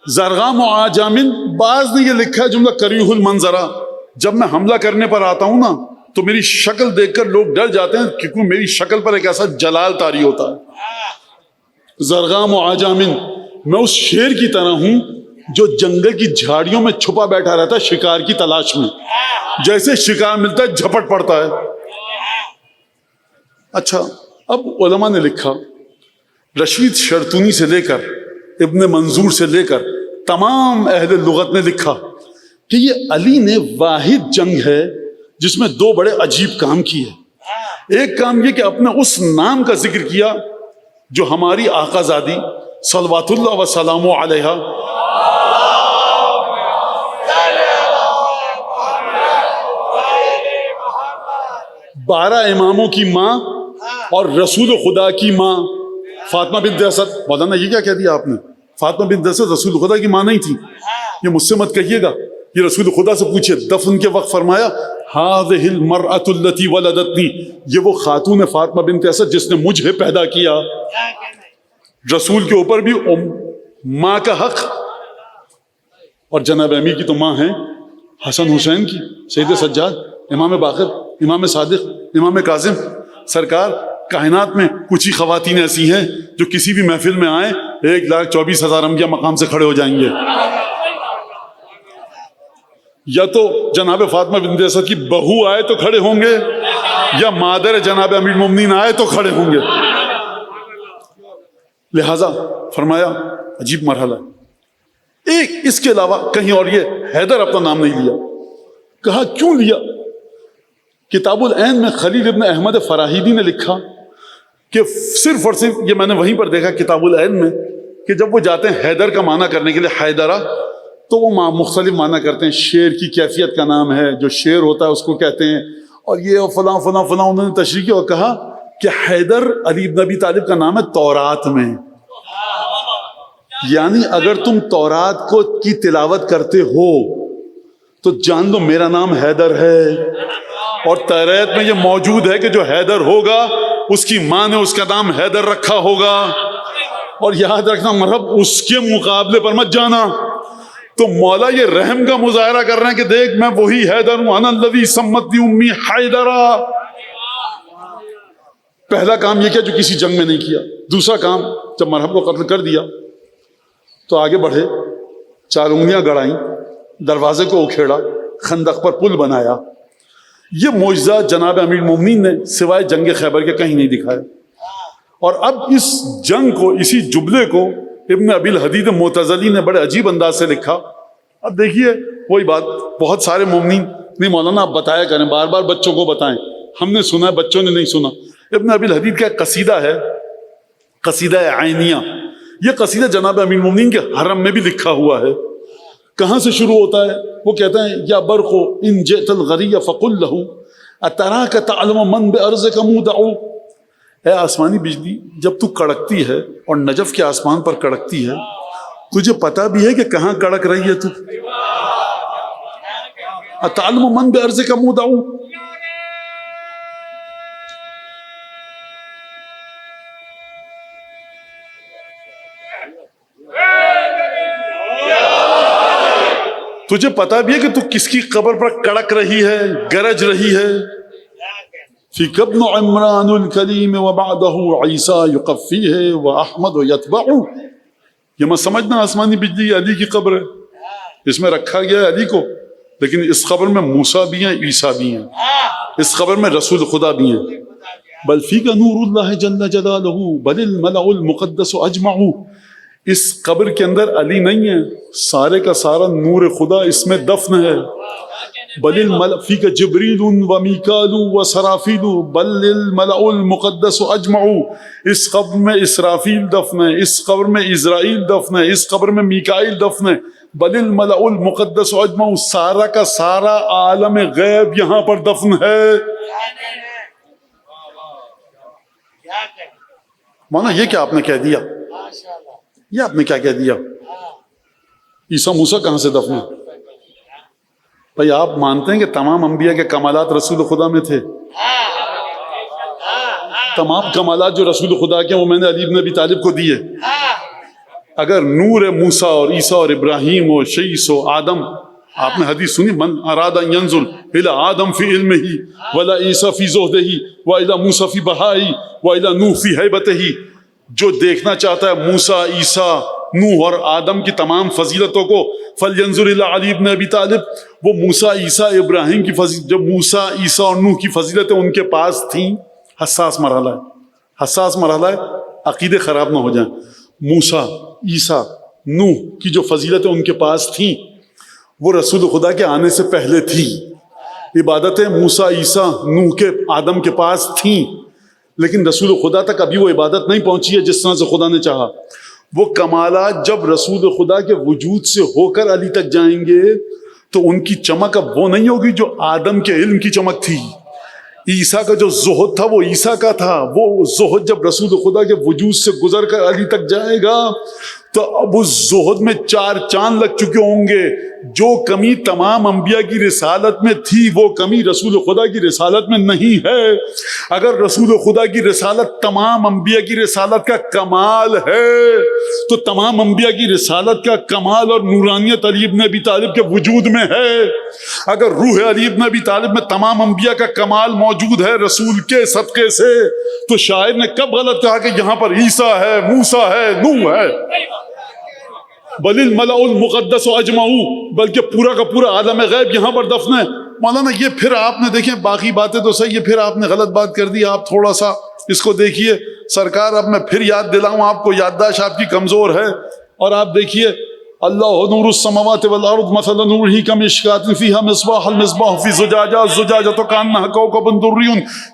زرغام و عاجامن۔ بعض نے یہ لکھا ہے جملہ کریہ المنظرہ، جب میں حملہ کرنے پر آتا ہوں نا تو میری شکل دیکھ کر لوگ ڈر جاتے ہیں، کیونکہ میری شکل پر ایک ایسا جلال طاری ہوتا ہے۔ زرغام و عاجامن، میں اس شیر کی طرح ہوں جو جنگل کی جھاڑیوں میں چھپا بیٹھا رہتا ہے شکار کی تلاش میں، جیسے شکار ملتا ہے جھپٹ پڑتا ہے۔ اچھا، اب علماء نے لکھا، رشید شرطونی سے لے کر ابن منظور سے لے کر تمام اہل لغت نے لکھا کہ یہ علی نے واحد جنگ ہے جس میں دو بڑے عجیب کام کیے۔ ایک کام یہ کہ اپنے اس نام کا ذکر کیا جو ہماری آقا زادی صلوات اللہ وسلام علیہا بارہ اماموں کی ماں اور رسول خدا کی ماں فاطمہ بنت اسد۔ مولانا یہ کیا کہہ دیا آپ نے؟ فاطمہ بنت اسد رسول خدا کی ماں نہیں تھی، یہ مجھ سے مت کہیے گا، یہ رسول خدا سے پوچھے۔ دفن کے وقت فرمایا ہذہ المرأۃ التی ولدتنی، یہ وہ خاتون فاطمہ بنت اسد جس نے مجھے پیدا کیا۔ رسول کے اوپر بھی ماں کا حق، اور جناب امیر کی تو ماں ہیں حسن حسین کی، سید سجاد، امام باقر، امام صادق، امام کاظم سرکار کائنات میں کچھ ہی خواتین ایسی ہیں جو کسی بھی محفل میں آئیں 1,24,000 انبیاء مقام سے کھڑے ہو جائیں گے. یا تو جناب فاطمہ بنت اسد کی بہو آئے تو کھڑے ہوں گے، یا مادر جناب امیر المومنین آئے تو کھڑے ہوں گے. لہذا فرمایا عجیب مرحلہ. ایک اس کے علاوہ کہیں اور یہ حیدر اپنا نام نہیں لیا. کہا کیوں لیا؟ کتاب العین میں خلیل ابن احمد فراہیدی نے لکھا کہ صرف اور صرف یہ میں نے وہیں پر دیکھا کتاب العین میں کہ جب وہ جاتے ہیں حیدر کا معنی کرنے کے لیے حیدرہ، تو وہ مختلف معنی کرتے ہیں. شیر کی کیفیت کا نام ہے، جو شیر ہوتا ہے اس کو کہتے ہیں، اور یہ فلاں فلاں فلاں انہوں نے تشریح کی اور کہا کہ حیدر علی بن ابی طالب کا نام ہے تورات میں. یعنی اگر تم تورات کی تلاوت کرتے ہو تو جان لو میرا نام حیدر ہے، اور تورات میں یہ موجود ہے کہ جو حیدر ہوگا اس کی ماں نے اس کا نام حیدر رکھا ہوگا. اور یاد رکھنا مرحب اس کے مقابلے پر مت جانا. تو مولا یہ رحم کا مظاہرہ کر رہے ہیں کہ دیکھ میں وہی حیدر ہوں، انا الذی سمتنی امی حیدرا. پہلا کام یہ کیا جو کسی جنگ میں نہیں کیا. دوسرا کام جب مرحب کو قتل کر دیا تو آگے بڑھے، 4 انگلیاں گڑائیں، دروازے کو اکھیڑا، خندق پر پل بنایا. یہ معجزہ جناب امیر المومنین نے سوائے جنگ خیبر کے کہیں نہیں دکھایا. اور اب اس جنگ کو، اسی جبلے کو ابن ابی الحدید معتزلی نے بڑے عجیب انداز سے لکھا. اب دیکھیے وہی بات، بہت سارے مومنین نہیں مولانا آپ بتایا کریں، بار بار بچوں کو بتائیں، ہم نے سنا ہے بچوں نے نہیں سنا. ابن ابی الحدید کا ایک قصیدہ ہے، قصیدہ عینیہ. یہ قصیدہ جناب امیر المومنین کے حرم میں بھی لکھا ہوا ہے. کہاں سے شروع ہوتا ہے؟ وہ کہتے ہیں یا برق ان جئت الغری فقل له اتراک تعلم من بارضک مودع. اے آسمانی بجلی جب تو کڑکتی ہے اور نجف کے آسمان پر کڑکتی ہے، تجھے پتا بھی ہے کہ کہاں کڑک رہی ہے تو؟ اتعلم من بارضک مودع. تجھے پتا بھی ہے کہ تو کس کی قبر پر کڑک رہی ہے، گرج رہی ہے. فیک ابن عمران الکلیم وبعدہ عیسیٰ یقفیہ واحمد یتبع. یہ مت سمجھنا آسمانی بجلی علی کی قبر ہے، اس میں رکھا گیا ہے علی کو، لیکن اس قبر میں موسیٰ بھی ہیں، عیسیٰ بھی ہیں، اس قبر میں رسول خدا بھی ہیں. بل فیک نور اللہ جل جلالہ بل الملأ المقدس اجمع. اس قبر کے اندر علی نہیں ہے، سارے کا سارا نور خدا اس میں دفن ہے. بل الملأ فیک جبریل و میکال و سرافیل بل الملأ المقدس اجمع. اس قبر میں اسرافیل دفن ہے، اس قبر میں اسرائیل دفن ہے، اس قبر میں میکائیل دفن ہے. بل الملأ المقدس اجمع، سارا کا سارا عالم غیب یہاں پر دفن ہے. مانا یہ کیا آپ نے کہہ دیا، یہ آپ نے کیا کہہ دیا؟ عیسیٰ موسیٰ کہاں سے دفن ہے؟ بھائی آپ مانتے ہیں کہ تمام انبیاء کے کمالات رسول خدا میں تھے؟ تمام کمالات جو رسول خدا کے وہ میں نے علی بن ابی طالب کو دیے. اگر نور موسیٰ اور عیسیٰ اور ابراہیم اور شیس و آدم، آپ نے حدیث سنی من اراد ان ينظر الى آدم فی علمہ ولا عیسیٰ فی زہدہ والى موسیٰ فی بہائی والى نوح فی ہیبتہ. جو دیکھنا چاہتا ہے موسیٰ، عیسیٰ، نوح اور آدم کی تمام فضیلتوں کو، فلینظر الی علی بن ابی طالب. وہ موسیٰ، عیسیٰ، ابراہیم کی فضیلت، جب موسیٰ، عیسیٰ اور نوح کی فضیلتیں ان کے پاس تھیں، حساس مرحلہ ہے، حساس مرحلہ ہے، عقیدے خراب نہ ہو جائیں. موسیٰ، عیسیٰ، نوح کی جو فضیلتیں ان کے پاس تھیں وہ رسول خدا کے آنے سے پہلے تھی. عبادتیں موسیٰ، عیسیٰ، نوح کے، آدم کے پاس تھیں، لیکن رسول خدا تک ابھی وہ عبادت نہیں پہنچی ہے جس طرح سے خدا نے چاہا. وہ کمالات جب رسول خدا کے وجود سے ہو کر علی تک جائیں گے تو ان کی چمک اب وہ نہیں ہوگی جو آدم کے علم کی چمک تھی. عیسیٰ کا جو زہد تھا وہ عیسیٰ کا تھا، وہ زہد جب رسول خدا کے وجود سے گزر کر علی تک جائے گا تو اب اس زہد میں 4 چاند لگ چکے ہوں گے، جو کمی تمام انبیاء کی رسالت میں تھی وہ کمی رسول خدا کی رسالت میں نہیں ہے. اگر رسول خدا کی رسالت تمام انبیاء کی رسالت کا کمال ہے تو تمام انبیاء کی رسالت کا کمال اور نورانیت علی ابن ابی طالب کے وجود میں ہے. اگر روح علی ابن ابی طالب میں تمام انبیاء کا کمال موجود ہے رسول کے صدقے سے, تو شاعر نے کب غلط کہا کہ یہاں پر عیسیٰ ہے, موسیٰ ہے, نوح ہے؟ بل الملأ المقدس اجمعوا, بلکہ پورا کا پورا عالم غیب یہاں پر دفن ہے. مولانا یہ پھر آپ نے دیکھیں, باقی باتیں تو صحیح ہے, پھر آپ نے غلط بات کر دی. آپ تھوڑا سا اس کو دیکھیے سرکار, اب میں پھر یاد دلاؤں آپ کو, یادداشت آپ کی کمزور ہے. اور آپ دیکھیے اللہ نور السماوات والارض مثل نورہ کمشکاۃ فیہا مصباح, المصباح فی زجاجہ, الزجاجۃ کأنہا کوکب دری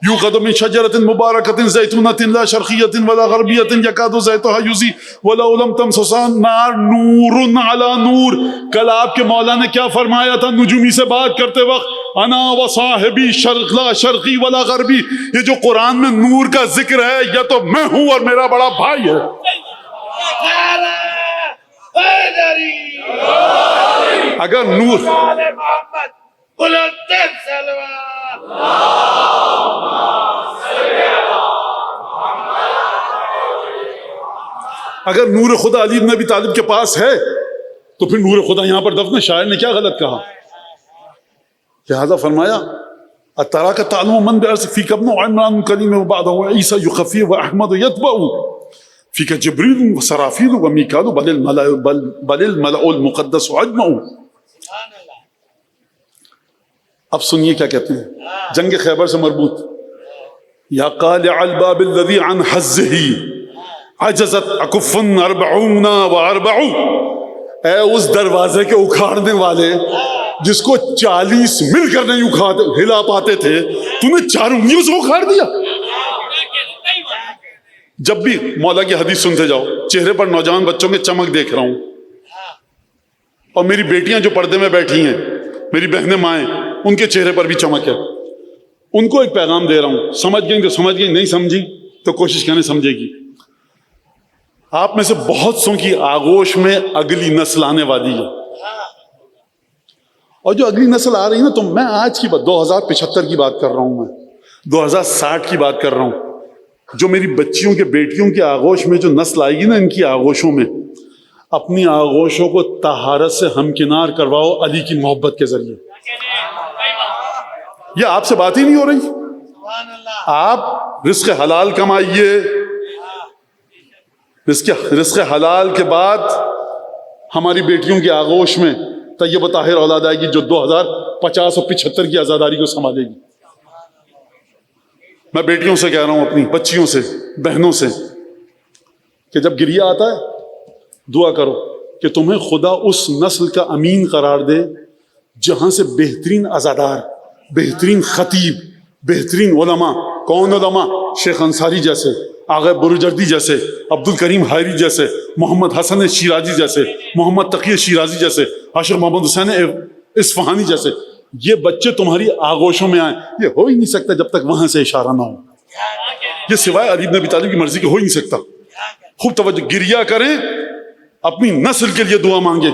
یوقد من شجرۃ مبارکۃ زیتونۃ لا شرقیۃ ولا غربیۃ یکاد زیتها یضیء ولو لم تمسسہ نار نور علی نور. کل آپ کے مولا نے کیا فرمایا تھا نجومی سے بات کرتے وقت؟ انا و صاحبی شرق لا شرقی ولا غربی. یہ جو قرآن میں نور کا ذکر ہے یہ تو میں ہوں اور میرا بڑا بھائی ہے. اگر نور اگر نور خدا علی ابن ابی طالب کے پاس ہے تو پھر نور خدا یہاں پر دفن ہے. شاعر نے کیا غلط کہا؟ لہذا فرمایا اتراک تعلم من بأرض فیک ابن عمران کلیم وبعدہ عیسیٰ یخفی واحمد یتبع فیک جبریل وسرافیل ومیکال بل الملأ المقدس اجمعوا. اب سنیے کیا کہتے ہیں جنگ خیبر سے مربوط. یا قالع الباب الذی عن حظہ عجزت اکف 40 و40. اے اس دروازے کے اکھاڑنے والے جس کو 40 مل کر نہیں ہلا پاتے تھے, تو نے 4 انگلیوں سے اکھاڑ دیا. جب بھی مولا کی حدیث سنتے جاؤ, چہرے پر نوجوان بچوں کے چمک دیکھ رہا ہوں, اور میری بیٹیاں جو پردے میں بیٹھی ہیں, میری بہنیں مائیں, ان کے چہرے پر بھی چمک ہے. ان کو ایک پیغام دے رہا ہوں, سمجھ گئیں تو سمجھ گئیں, نہیں سمجھی تو کوشش کرنے سمجھے گی. آپ میں سے بہت سو کی آغوش میں اگلی نسل آنے والی ہے, اور جو اگلی نسل آ رہی ہے نا, تو میں آج کی بات 2075 کی بات کر رہا ہوں, میں 2060 کی بات کر رہا ہوں. جو میری بچیوں کے بیٹیوں کی آغوش میں جو نسل آئے گی نا, ان کی آغوشوں میں اپنی آغوشوں کو طہارت سے ہمکنار کرواؤ علی کی محبت کے ذریعے. یہ آپ سے بات ہی نہیں ہو رہی. آپ رزق حلال کمائیے, رزق حلال کے بعد ہماری بیٹیوں کی آغوش میں طیب طاہر اولاد آئے گی جو 2050 اور 75 کی آزاداری کو سنبھالے گی. میں بیٹیوں سے کہہ رہا ہوں, اپنی بچیوں سے, بہنوں سے, کہ جب گریہ آتا ہے دعا کرو کہ تمہیں خدا اس نسل کا امین قرار دے جہاں سے بہترین عزادار, بہترین خطیب, بہترین علماء. کون علماء؟ شیخ انصاری جیسے, آغا بروجردی جیسے, عبد الکریم حائری جیسے, محمد حسن شیرازی جیسے, محمد تقی شیرازی جیسے, عاشق محمد حسین اصفہانی جیسے. یہ بچے تمہاری آغوشوں میں آئیں, یہ ہو ہی نہیں سکتا جب تک وہاں سے اشارہ نہ ہو. یہ سوائے علی بن ابی طالب کی مرضی کے ہو ہی نہیں سکتا. خوب توجہ, گریہ کریں, اپنی نسل کے لیے دعا مانگیں.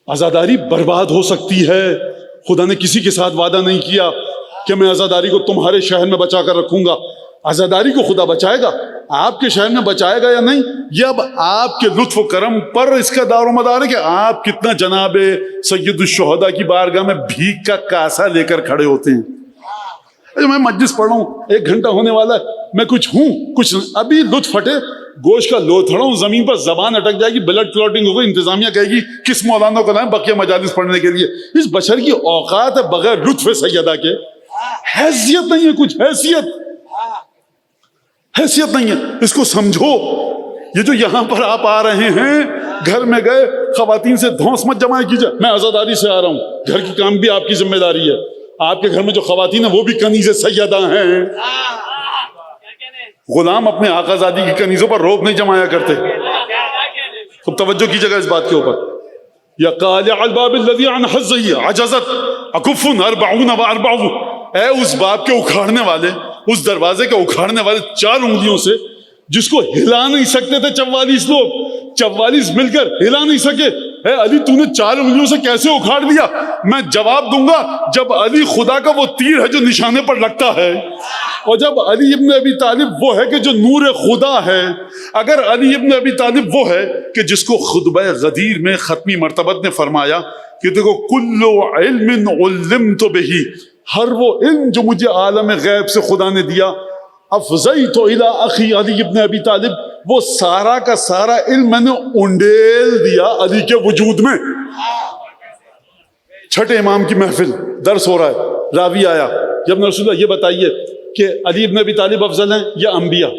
عزاداری برباد ہو سکتی ہے. خدا نے کسی کے ساتھ وعدہ نہیں کیا کہ میں عزاداری کو تمہارے شہر میں بچا کر رکھوں گا. عزاداری کو خدا بچائے گا, آپ کے شہر میں بچائے گا یا نہیں, یہ اب آپ کے لطف و کرم پر اس کا دار و مدار ہے کہ آپ کتنا جناب سید الشہداء کی بارگاہ میں بھیک کا کاسا لے کر کھڑے ہوتے ہیں. میں مجلس پڑھ رہا ہوں, 1 گھنٹہ ہونے والا ہے, میں کچھ ہوں کچھ ابھی لطف ہٹے, گوشت کا لوتھڑا ہوں, زمین پر زبان اٹک جائے گی, بلڈ کلوٹنگ ہوگی, انتظامیہ کہے گی کس مولانا کو لائیں بقیہ مجالس پڑھنے کے لیے. اس بشر کی اوقات ہے بغیر لطف سیدہ کے, حیثیت نہیں ہے, کچھ حیثیت نہیں ہے. اس کو سمجھو. یہ جو یہاں پر آپ آ رہے ہیں, گھر میں گئے خواتین سے دھونس مت جمائے کیجئے, میں عزاداری سے آ رہا ہوں, گھر کی کام بھی آپ کی ذمہ داری ہے. آپ کے گھر میں جو خواتین ہیں وہ بھی کنیز سیدہ ہیں. غلام اپنے آقا زادی کی کنیزوں پر روب نہیں جمایا کرتے. خوب توجہ کیجئے گا اس بات کے اوپر. یا قالع الباب الذی عن حظہ عجزت اکف 40 و40. اے اس باب کے اکھاڑنے والے, اس دروازے کے اکھاڑنے والے 4 انگلیوں سے جس کو ہلا نہیں سکتے تھے 44 لوگ, 44 مل کر ہلا نہیں سکے, اے علی تو نے 4 انگلیوں سے کیسے اکھاڑ لیا؟ میں جواب دوں گا جب علی خدا کا وہ تیر ہے جو نشانے پر لگتا ہے، اور جب علی ابن ابی طالب وہ ہے کہ جو نور خدا ہے. اگر علی ابن ابی طالب وہ ہے کہ جس کو خطبہ غدیر میں ختمی مرتبت نے فرمایا کہ دیکھو کل علم علمت بہ، ہر وہ علم جو مجھے عالم غیب سے خدا نے دیا، افضیت الی اخی علی ابن ابی طالب، وہ سارا کا سارا علم میں نے انڈیل دیا علی کے وجود میں. چھٹے امام کی محفل درس ہو رہا ہے، راوی آیا یا ابن رسول اللہ یہ بتائیے کہ علی ابن ابی طالب افضل ہیں یا انبیاء؟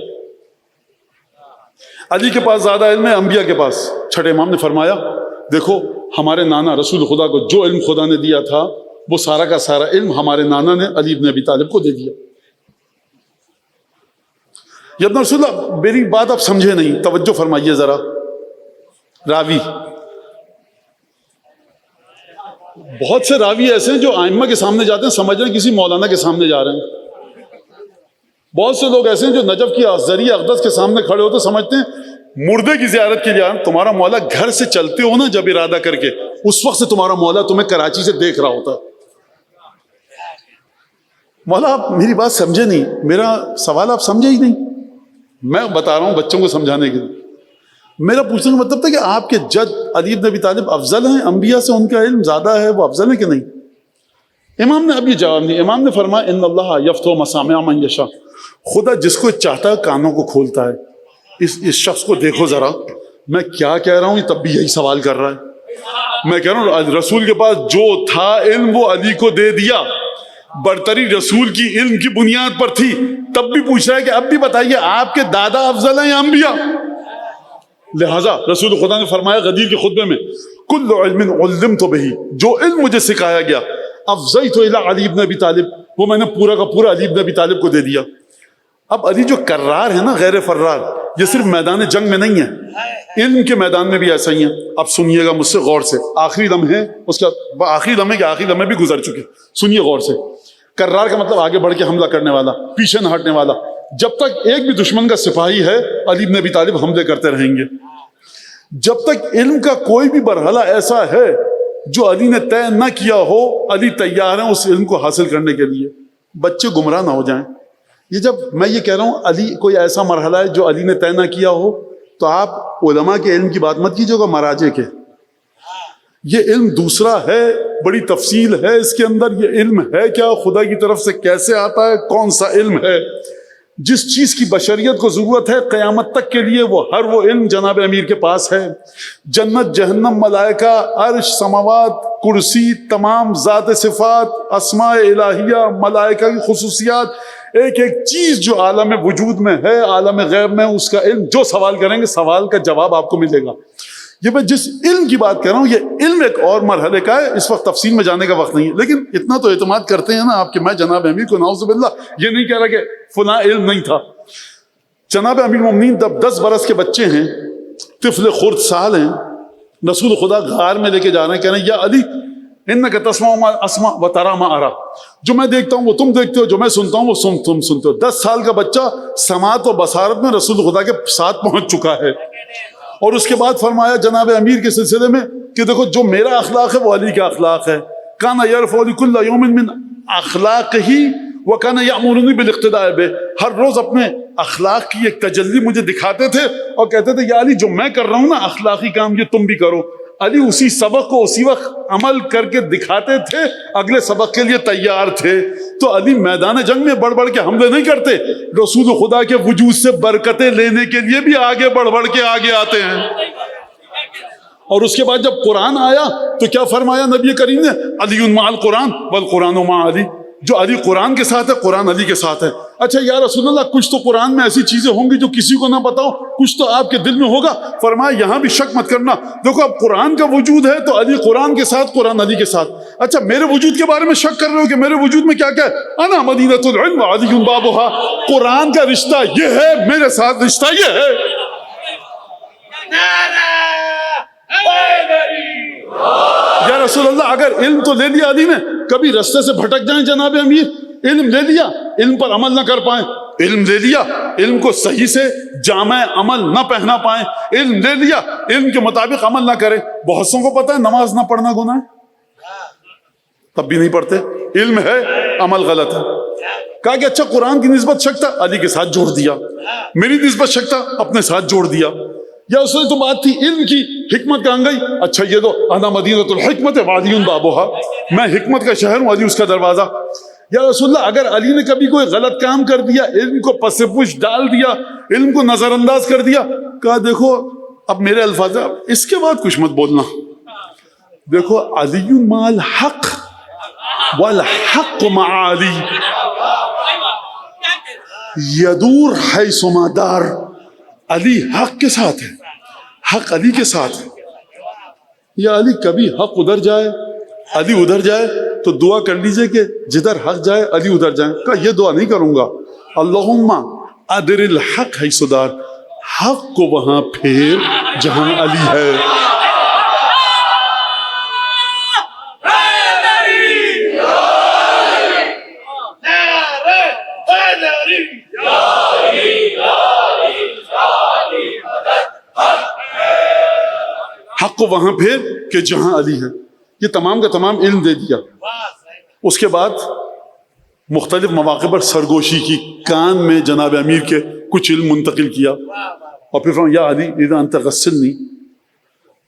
علی کے پاس زیادہ علم ہے انبیاء کے پاس؟ چھٹے امام نے فرمایا دیکھو ہمارے نانا رسول خدا کو جو علم خدا نے دیا تھا وہ سارا کا سارا علم ہمارے نانا نے علی ابن ابی طالب کو دے دیا. یا ابن رسول اللہ میری بات آپ سمجھے نہیں، توجہ فرمائیے ذرا. راوی، بہت سے راوی ایسے ہیں جو ائمہ کے سامنے جاتے ہیں سمجھ رہے ہیں کسی مولانا کے سامنے جا رہے ہیں. بہت سے لوگ ایسے ہیں جو نجف کی ذریعہ اقدس کے سامنے کھڑے ہوتے سمجھتے ہیں مردے کی زیارت کے لیے. تمہارا مولا گھر سے چلتے ہو نا جب ارادہ کر کے، اس وقت سے تمہارا مولا تمہیں کراچی سے دیکھ رہا ہوتا ہے. مولا آپ میری بات سمجھے نہیں، میرا سوال آپ سمجھے ہی نہیں. میں بتا رہا ہوں بچوں کو سمجھانے کے لیے. میرا پوچھنے کا مطلب تھا کہ آپ کے جد علی بن ابی طالب افضل ہیں انبیاء سے؟ ان کا علم زیادہ ہے، وہ افضل ہے کہ نہیں؟ امام نے اب یہ جواب نہیں. امام نے فرمایا ان اللہ یفتح مسامع من یشاء، خدا جس کو چاہتا ہے کانوں کو کھولتا ہے. اس شخص کو دیکھو ذرا، میں کیا کہہ رہا ہوں یہ تب بھی یہی سوال کر رہا ہے. میں کہہ رہا ہوں رسول کے پاس جو تھا علم وہ علی کو دے دیا، برتری رسول کی علم کی بنیاد پر تھی. تب بھی پوچھ رہا ہے کہ اب بھی بتائیے آپ کے دادا افضل ہیں یا انبیاء؟ لہذا رسول خدا نے فرمایا غدیر کے خطبے میں کل علم علمت بہ، جو علم مجھے سکھایا گیا افضیت الی علی بن ابی طالب، وہ میں نے پورا کا پورا علی بن ابی طالب کو دے دیا. اب علی جو کرار ہے نا غیر فرار، یہ صرف میدان جنگ میں نہیں ہے، علم کے میدان میں بھی ایسا ہی ہے. اب سنیے گا مجھ سے غور سے، آخری لمحے اس کا آخری لمحے کے آخری لمحے بھی گزر چکے، سنیے غور سے. کرار کا مطلب آگے بڑھ کے حملہ کرنے والا، پیچھے نہ ہٹنے والا. جب تک ایک بھی دشمن کا سپاہی ہے علی بن ابی طالب حملے کرتے رہیں گے. جب تک علم کا کوئی بھی مرحلہ ایسا ہے جو علی نے طے نہ کیا ہو، علی تیار ہیں اس علم کو حاصل کرنے کے لیے. بچے گمراہ نہ ہو جائیں. یہ جب میں یہ کہہ رہا ہوں علی کوئی ایسا مرحلہ ہے جو علی نے طے نہ کیا ہو، تو آپ علماء کے علم کی بات مت کیجیے گا، مراجع کے. یہ علم دوسرا ہے، بڑی تفصیل ہے اس کے اندر. یہ علم ہے کیا، خدا کی طرف سے کیسے آتا ہے، کون سا علم ہے؟ جس چیز کی بشریت کو ضرورت ہے قیامت تک کے لیے، وہ ہر وہ علم جناب امیر کے پاس ہے. جنت، جہنم، ملائکہ، عرش، سماوات، کرسی، تمام ذات صفات، اسماء الہیہ، ملائکہ کی خصوصیات، ایک ایک چیز جو عالم وجود میں ہے، عالم غیب میں، اس کا علم. جو سوال کریں گے سوال کا جواب آپ کو ملے گا. یہ میں جس علم کی بات کر رہا ہوں یہ علم ایک اور مرحلے کا ہے، اس وقت تفصیل میں جانے کا وقت نہیں ہے. لیکن اتنا تو اعتماد کرتے ہیں نا آپ کہ میں جناب امیر کو نعوذ باللہ یہ نہیں کہہ رہا کہ فلاں علم نہیں تھا. جناب امیر المومنین 10 برس کے بچے ہیں، طفل خرد سال ہیں، رسول خدا غار میں لے کے جا رہے ہیں، کہہ رہے ہیں یا علی انک تسمع ما اسمع و ترى ما ارى، جو میں دیکھتا ہوں وہ تم دیکھتے ہو، جو میں سنتا ہوں وہ تم سنتے ہو. 10 سال کا بچہ سماعت و بصارت میں رسول خدا کے ساتھ پہنچ چکا ہے. اور اس کے بعد فرمایا جناب امیر کے سلسلے میں کہ دیکھو جو میرا اخلاق ہے وہ علی کا اخلاق ہے. کان یرفع لکل یوم من اخلاقہ وکان یامرنی بالاقتداء بہ، ہر روز اپنے اخلاق کی ایک تجلی مجھے دکھاتے تھے اور کہتے تھے یا علی جو میں کر رہا ہوں نا اخلاقی کام یہ تم بھی کرو. علی اسی سبق کو اسی وقت عمل کر کے دکھاتے تھے، اگلے سبق کے لیے تیار تھے. تو علی میدان جنگ میں بڑھ بڑھ کے حملے نہیں کرتے، رسول خدا کے وجود سے برکتیں لینے کے لیے بھی آگے بڑھ بڑھ کے آگے آتے ہیں. اور اس کے بعد جب قرآن آیا تو کیا فرمایا نبی کریم نے؟ علی مع القرآن والقرآن مع علی، جو علی قرآن کے ساتھ ہے قرآن علی کے ساتھ ہے. اچھا یا رسول اللہ کچھ تو قرآن میں ایسی چیزیں ہوں گی جو کسی کو نہ بتاؤ، کچھ تو آپ کے دل میں ہوگا. فرمایا یہاں بھی شک مت کرنا، دیکھو اب قرآن کا وجود ہے تو علی قرآن کے ساتھ، قرآن علی کے ساتھ. اچھا میرے وجود کے بارے میں شک کر رہے ہو کہ میرے وجود میں کیا کیا ہے؟ انا مدینۃ العلم وعلی بابها، قرآن کا رشتہ یہ ہے، میرے ساتھ رشتہ یہ ہے. یا رسول اللہ اگر علم تو لے لیا علی نے، کبھی رستے سے بھٹک جائیں جناب امیر، علم لے لیا، علم پر عمل نہ کر پائیں، علم لے لیا، علم کو صحیح سے جامع عمل نہ پہنا پائیں، علم لے لیا، علم کے مطابق عمل نہ کرے. بہت سوں کو پتا ہے نماز نہ پڑھنا گناہ ہے، تب بھی نہیں پڑھتے. علم ہے، عمل غلط ہے. کہا کہ اچھا قرآن کی نسبت شک تھا، علی کے ساتھ جوڑ دیا. میری نسبت شک تھا، اپنے ساتھ جوڑ دیا. یا اس میں تو بات تھی علم کی، حکمت کہاں گئی؟ اچھا یہ تو انا مدینۃ الحکمت وعلی بابھا، میں حکمت کا شہر ہوں، علی اس کا دروازہ. یا رسول اللہ اگر علی نے کبھی کوئی غلط کام کر دیا، علم کو پس پوش ڈال دیا، علم کو نظر انداز کر دیا، کہا دیکھو اب میرے الفاظ ہیں، اس کے بعد کچھ مت بولنا. دیکھو علی مع الحق والحق مع علی یدور حیث ما دار. علی حق کے ساتھ ہے، حق علی کے ساتھ ہے. یا علی کبھی حق ادھر جائے علی ادھر جائے تو دعا کر لیجئے کہ جدھر حق جائے علی ادھر جائیں. کہا یہ دعا نہیں کروں گا، اللہم ادر الحق حیث دار، حق کو وہاں پھیر جہاں علی ہے. حق کو وہاں پھیر کہ جہاں علی ہے. یہ تمام کا تمام علم دے دیا. اس کے بعد مختلف مواقع پر سرگوشی کی، کان میں جناب امیر کے کچھ علم منتقل کیا، اور پھر فرمایا یا علی اذا انت غسلنی،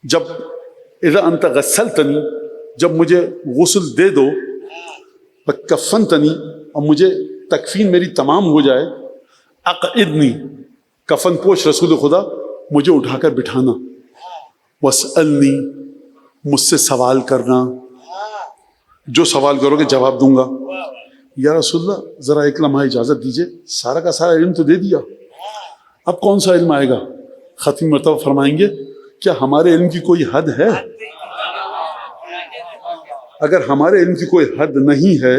جب اذا انت غسلتنی، جب مجھے غسل دے دو، کفنتنی، اور مجھے تکفین میری تمام ہو جائے، اقعدنی، کفن پوش رسول خدا مجھے اٹھا کر بٹھانا، واسألنی، مجھ سے سوال کرنا، جو سوال کرو گے جواب دوں گا. یا رسول اللہ ذرا ایک لمحہ اجازت دیجئے، سارا کا سارا علم تو دے دیا، اب کون سا علم آئے گا؟ ختم مرتبہ فرمائیں گے کیا ہمارے علم کی کوئی حد ہے؟ اگر ہمارے علم کی کوئی حد نہیں ہے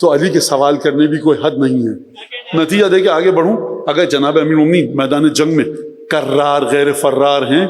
تو علی کے سوال کرنے بھی کوئی حد نہیں ہے. نتیجہ دے کے آگے بڑھوں، اگر جناب امیر المومنین میدان جنگ میں کرار غیر فرار ہیں،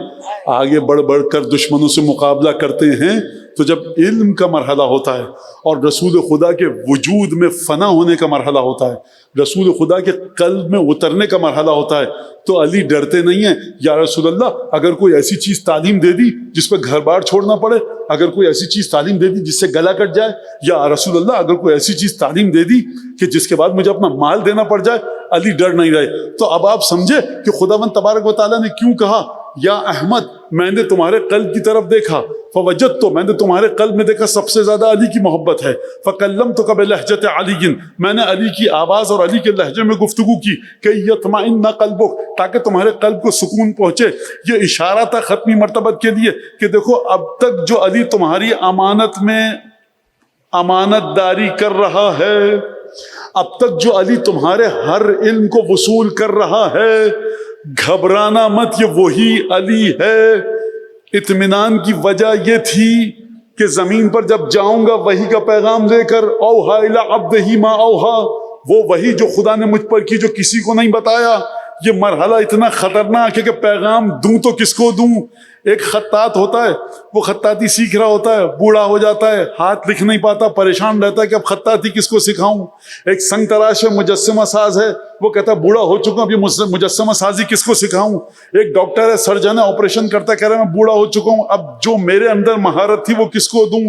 آگے بڑھ بڑھ کر دشمنوں سے مقابلہ کرتے ہیں، تو جب علم کا مرحلہ ہوتا ہے اور رسول خدا کے وجود میں فنا ہونے کا مرحلہ ہوتا ہے، رسول خدا کے قلب میں اترنے کا مرحلہ ہوتا ہے، تو علی ڈرتے نہیں ہیں. یا رسول اللہ اگر کوئی ایسی چیز تعلیم دے دی جس پہ گھر بار چھوڑنا پڑے، اگر کوئی ایسی چیز تعلیم دے دی جس سے گلا کٹ جائے، یا رسول اللہ اگر کوئی ایسی چیز تعلیم دے دی کہ جس کے بعد مجھے اپنا مال دینا پڑ جائے، علی ڈر نہیں رہے. تو اب آپ سمجھے کہ خداوند تبارک و تعالیٰ نے کیوں کہا یا احمد میں نے تمہارے قلب کی طرف دیکھا، فوجدت، تو میں نے تمہارے قلب میں دیکھا سب سے زیادہ علی کی محبت ہے، فکلمتک بلہجۃ علی، میں نے علی کی آواز اور علی کے لہجے میں گفتگو کی کہ یطمئن قلبک، تاکہ تمہارے قلب کو سکون پہنچے. یہ اشارہ تھا ختمی مرتبت کے لیے کہ دیکھو اب تک جو علی تمہاری امانت میں امانت داری کر رہا ہے، اب تک جو علی تمہارے ہر علم کو وصول کر رہا ہے، گھبرانا مت، یہ وہی علی ہے. اطمینان کی وجہ یہ تھی کہ زمین پر جب جاؤں گا وہی کا پیغام لے کر، اوہا الی عبدہ ما اوہا، وہ وہی جو خدا نے مجھ پر کی جو کسی کو نہیں بتایا. یہ مرحلہ اتنا خطرناک ہے کہ پیغام دوں تو کس کو دوں. ایک خطاط ہوتا ہے، وہ خطاطی سیکھ رہا ہوتا ہے، بوڑھا ہو جاتا ہے، ہاتھ لکھ نہیں پاتا، پریشان رہتا ہے کہ اب خطاطی کس کو سکھاؤں. ایک سنگ تراش ہے، مجسمہ ساز ہے، وہ کہتا ہے بوڑھا ہو چکا ہوں، اب یہ مجسمہ سازی کس کو سکھاؤں. ایک ڈاکٹر ہے، سرجن ہے، آپریشن کرتا ہے، کہہ رہا ہے میں بوڑھا ہو چکا ہوں، اب جو میرے اندر مہارت تھی وہ کس کو دوں.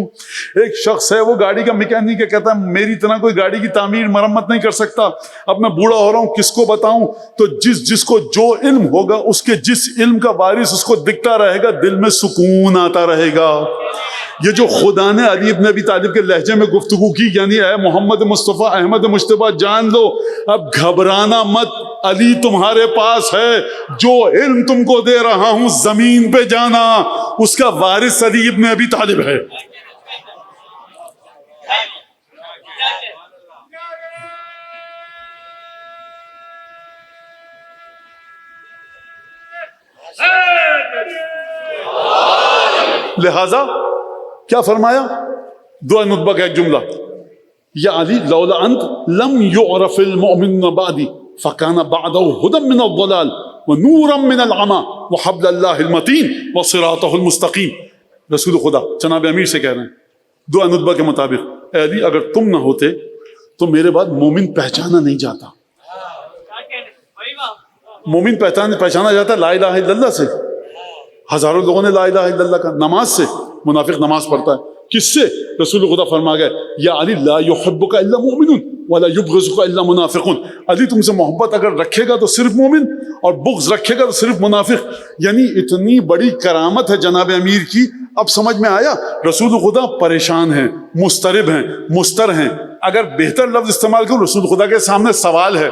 ایک شخص ہے، وہ گاڑی کا میکینک ہے، کہتا ہے میری اتنا کوئی گاڑی کی تعمیر مرمت نہیں کر سکتا، اب میں بوڑھا ہو رہا ہوں، کس کو بتاؤں. تو جس کو جو علم ہوگا، اس کے جس علم کا وارث اس کو دکھتا رہے گا، دل میں سکون آتا رہے گا. یہ جو خدا نے علی ابن ابی طالب کے لہجے میں گفتگو کی، یعنی اے محمد مصطفیٰ احمد مجتبیٰ جان لو، اب گھبرانا مت، علی تمہارے پاس ہے، جو علم تم کو دے رہا ہوں زمین پہ جانا، اس کا وارث علی ابن ابی طالب ہے. لہذا کیا فرمایا؟ دعا ندبہ کا ایک جملہ، یا علی لولا انت لم يعرف المؤمن بعدی فکان بعده هدى من الضلال ونورا من العمى وحبل اللہ المتین وصراطہ المستقیم. رسول خدا جناب امیر سے کہہ رہے ہیں دعا ندبہ کے مطابق، اے علی اگر تم نہ ہوتے تو میرے بعد مومن پہچانا نہیں جاتا. مومن پہچانا جاتا ہے لا الہ الا اللہ سے. ہزاروں لوگوں نے لا الہ الا اللہ کا. نماز سے منافق نماز پڑھتا ہے. کس سے؟ رسول خدا فرما گئے یا علی لا یحبک الا مؤمن ولا یبغضک الا منافق. علی تم سے محبت اگر رکھے گا تو صرف مومن اور بغض رکھے گا تو صرف منافق. یعنی اتنی بڑی کرامت ہے جناب امیر کی. اب سمجھ میں آیا. رسول خدا پریشان ہیں, مضطرب ہیں, مستر ہیں. اگر بہتر لفظ استعمال کروں, رسول خدا کے سامنے سوال ہے,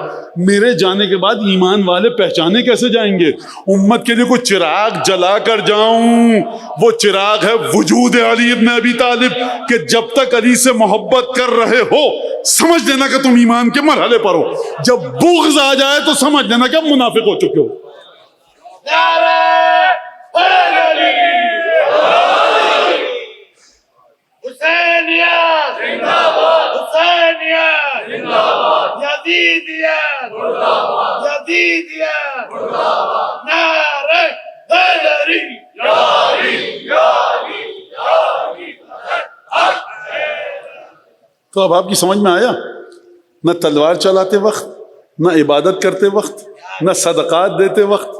میرے جانے کے بعد ایمان والے پہچانے کیسے جائیں گے؟ امت کے لیے کوئی چراغ جلا کر جاؤں. وہ چراغ ہے وجود علی ابن ابی طالب, کہ جب تک علی سے محبت کر رہے ہو سمجھ لینا کہ تم ایمان کے مرحلے پر ہو. جب بغض آ جائے تو سمجھ لینا کہ اب منافق ہو چکے ہو. تو اب آپ کی سمجھ میں آیا. نہ تلوار چلاتے وقت, نہ عبادت کرتے وقت, نہ صدقات دیتے وقت,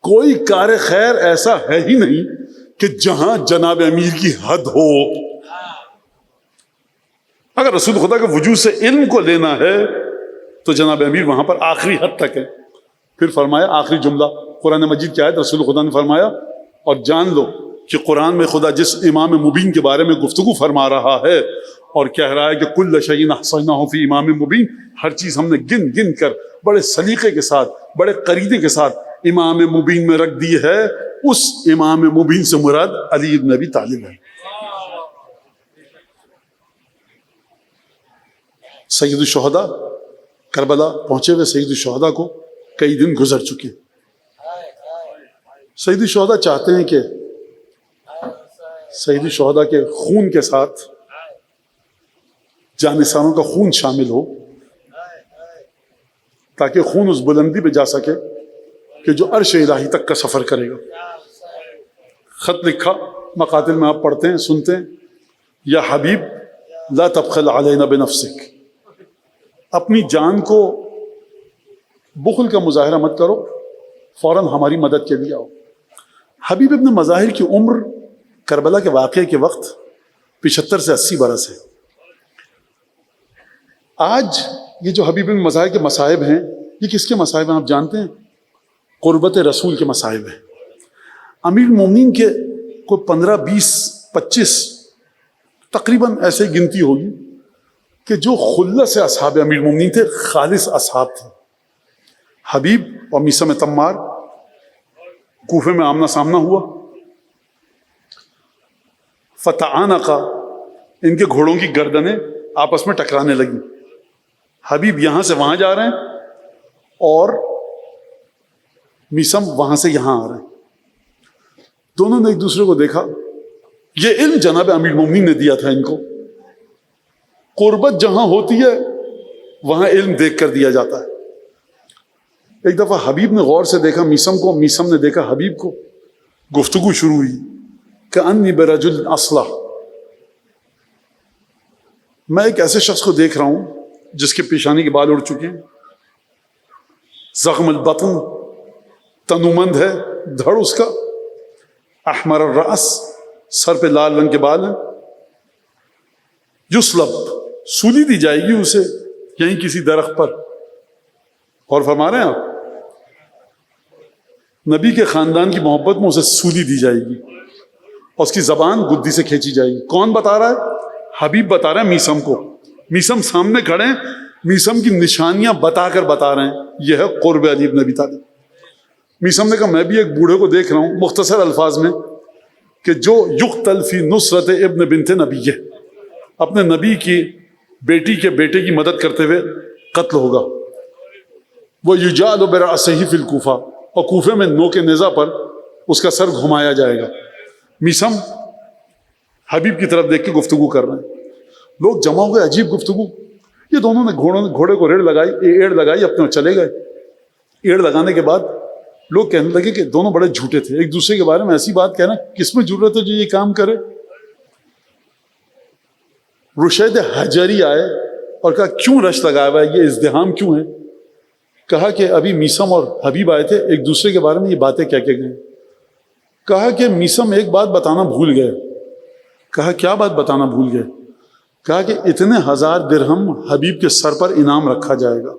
کوئی کار خیر ایسا ہے ہی نہیں کہ جہاں جناب امیر کی حد ہو. اگر رسول خدا کے وجود سے علم کو لینا ہے تو جناب امیر وہاں پر آخری حد تک ہے. پھر فرمایا آخری جملہ قرآن مجید کی آیت, رسول خدا نے فرمایا اور جان لو کہ قرآن میں خدا جس امام مبین کے بارے میں گفتگو فرما رہا ہے اور کہہ رہا ہے کہ کل شیء احصیناہ فی امام مبین, ہر چیز ہم نے گن گن کر بڑے سلیقے کے ساتھ, بڑے قریدے کے ساتھ امام مبین میں رکھ دی ہے. اس امام مبین سے مراد علی ابن ابی طالب ہے. سید الشہداء کربلا پہنچے ہوئے سید الشہداء کو کئی دن گزر چکے. سید الشہداء چاہتے ہیں کہ سید الشہداء کے خون کے ساتھ جانثاروں کا خون شامل ہو تاکہ خون اس بلندی پہ جا سکے کہ جو عرش الہی تک کا سفر کرے گا. خط لکھا, مقاتل میں آپ پڑھتے ہیں سنتے ہیں, یا حبیب لا تبخل علینا بنفسک, اپنی جان کو بخل کا مظاہرہ مت کرو, فوراً ہماری مدد کے لیے آؤ. حبیب ابن مظاہر کی عمر کربلا کے واقعے کے وقت 75 سے 80 برس ہے. آج یہ جو حبیب ابن مظاہر کے مصائب ہیں, یہ کس کے مصائب ہیں آپ جانتے ہیں؟ قربت رسول کے مصائب ہیں. امیر المومنین کے کوئی 15 20 25 تقریباً ایسے گنتی ہوگی کہ جو خلص سے اصحاب امیر المومنین تھے, خالص اصحاب تھے. حبیب اور میثم تمار کوفے میں آمنا سامنا ہوا. فتعانقا, ان کے گھوڑوں کی گردنیں آپس میں ٹکرانے لگی. حبیب یہاں سے وہاں جا رہے ہیں اور میثم وہاں سے یہاں آ رہے ہیں. دونوں نے ایک دوسرے کو دیکھا. یہ علم جناب امیر المومنین نے دیا تھا ان کو. قربت جہاں ہوتی ہے وہاں علم دیکھ کر دیا جاتا ہے. ایک دفعہ حبیب نے غور سے دیکھا میثم کو, میثم نے دیکھا حبیب کو. گفتگو شروع ہوئی کہ انی برجل اصلح, میں ایک ایسے شخص کو دیکھ رہا ہوں جس کے پیشانی کے بال اڑ چکے ہیں, زخم البطن, تنومند ہے دھڑ اس کا, احمر الراس, سر پہ لال رنگ کے بال ہیں. یسلب, سولی دی جائے گی اسے یہیں کسی درخت پر. اور فرما رہے ہیں آپ, نبی کے خاندان کی محبت میں اسے سولی دی جائے گی اور اس کی زبان گدی سے کھینچی جائے گی. کون بتا رہا ہے؟ حبیب بتا رہا ہے میثم کو. میثم سامنے کھڑے ہیں, میثم کی نشانیاں بتا کر بتا رہے ہیں یہ ہے قرب علی ابن ابی طالب. میثم نے کہا میں بھی ایک بوڑھے کو دیکھ رہا ہوں, مختصر الفاظ میں, کہ جو یقتل فی نصرت ابن بنت نبی, اپنے نبی کی بیٹی کے بیٹے کی مدد کرتے ہوئے قتل ہوگا. وہ یجعل برأسہ فی الکوفہ, اور کوفے میں نوک نیزہ پر اس کا سر گھمایا جائے گا. میثم حبیب کی طرف دیکھ کے گفتگو کر رہے ہیں. لوگ جمع ہو گئے, عجیب گفتگو. یہ دونوں نے گھوڑے کو ایڑ لگائی, اپنے چلے گئے. ایڑ لگانے کے بعد لوگ کہنے لگے کہ دونوں بڑے جھوٹے تھے, ایک دوسرے کے بارے میں ایسی بات کہنا, کس میں ضرورت ہے جو یہ کام کرے. رشید حجری آئے اور کہا کیوں رش لگایا ہوا ہے, یہ ازدحام کیوں ہے؟ کہا کہ ابھی میسم اور حبیب آئے تھے، ایک دوسرے کے بارے میں یہ باتیں کہہ کے گئے. کہا کہ میسم ایک بات بتانا بھول گئے. کہا کیا بات بتانا بھول گئے؟ کہا کہ اتنے 1000 درہم حبیب کے سر پر انعام رکھا جائے گا.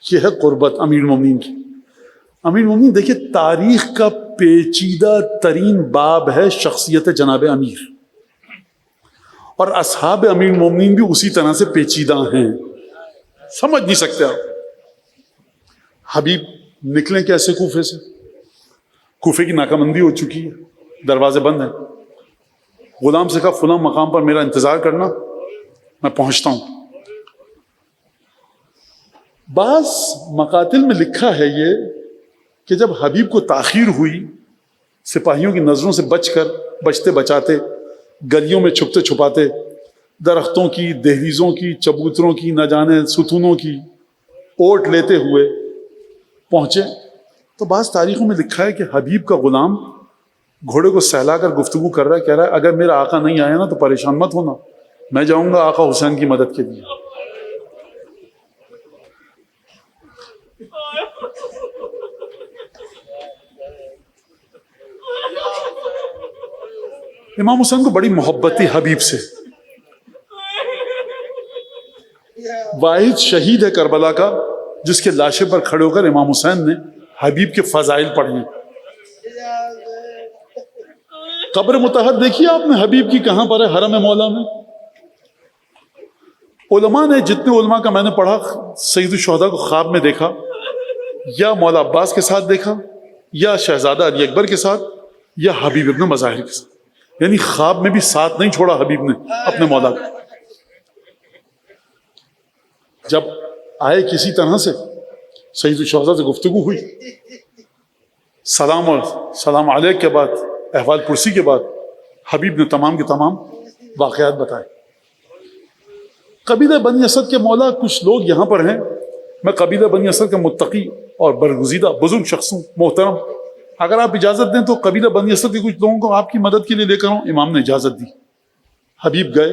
یہ ہے قربت امیر المومنین کی. امیر المومنین دیکھیے، تاریخ کا پیچیدہ ترین باب ہے شخصیت جناب امیر، اور اصحاب امیر المومنین بھی اسی طرح سے پیچیدہ ہیں، سمجھ نہیں سکتے آپ. حبیب نکلیں کیسے کوفے سے؟ کوفے کی ناکہ بندی ہو چکی ہے، دروازے بند ہیں. غلام سے کہا فلاں مقام پر میرا انتظار کرنا، میں پہنچتا ہوں. بعض مقاتل میں لکھا ہے یہ کہ جب حبیب کو تاخیر ہوئی، سپاہیوں کی نظروں سے بچتے بچاتے، گلیوں میں چھپتے چھپاتے، درختوں کی، دہلیزوں کی، چبوتروں کی، نہ جانے ستونوں کی اوٹ لیتے ہوئے پہنچے، تو بعض تاریخوں میں لکھا ہے کہ حبیب کا غلام گھوڑے کو سہلا کر گفتگو کر رہا ہے، کہہ رہا ہے اگر میرا آقا نہیں آیا نا تو پریشان مت ہونا، میں جاؤں گا آقا حسین کی مدد کے لیے. امام حسین کو بڑی محبت تھی حبیب سے. واحد شہید ہے کربلا کا جس کے لاشے پر کھڑے ہو کر امام حسین نے حبیب کے فضائل پڑھے. قبر مطہر دیکھیے آپ نے حبیب کی کہاں پر ہے؟ حرم مولا میں. علماء نے، جتنے علماء کا میں نے پڑھا، سید الشہداء کو خواب میں دیکھا، یا مولا عباس کے ساتھ دیکھا، یا شہزادہ علی اکبر کے ساتھ، یا حبیب ابن مظاہر کے ساتھ. یعنی خواب میں بھی ساتھ نہیں چھوڑا حبیب نے اپنے مولا کا. جب آئے کسی طرح سے، سید الشہداء سے گفتگو ہوئی، سلام اور سلام علیک کے بعد، احوال پرسی کے بعد، حبیب نے تمام کے تمام واقعات بتائے. قبیلہ بنی اسد کے مولا کچھ لوگ یہاں پر ہیں، میں قبیلہ بنی اسد کا متقی اور برگزیدہ بزرگ شخص ہوں، محترم، اگر آپ اجازت دیں تو قبیلہ بنی اسد کے کچھ لوگوں کو آپ کی مدد کے لیے لے کر آؤں. امام نے اجازت دی. حبیب گئے،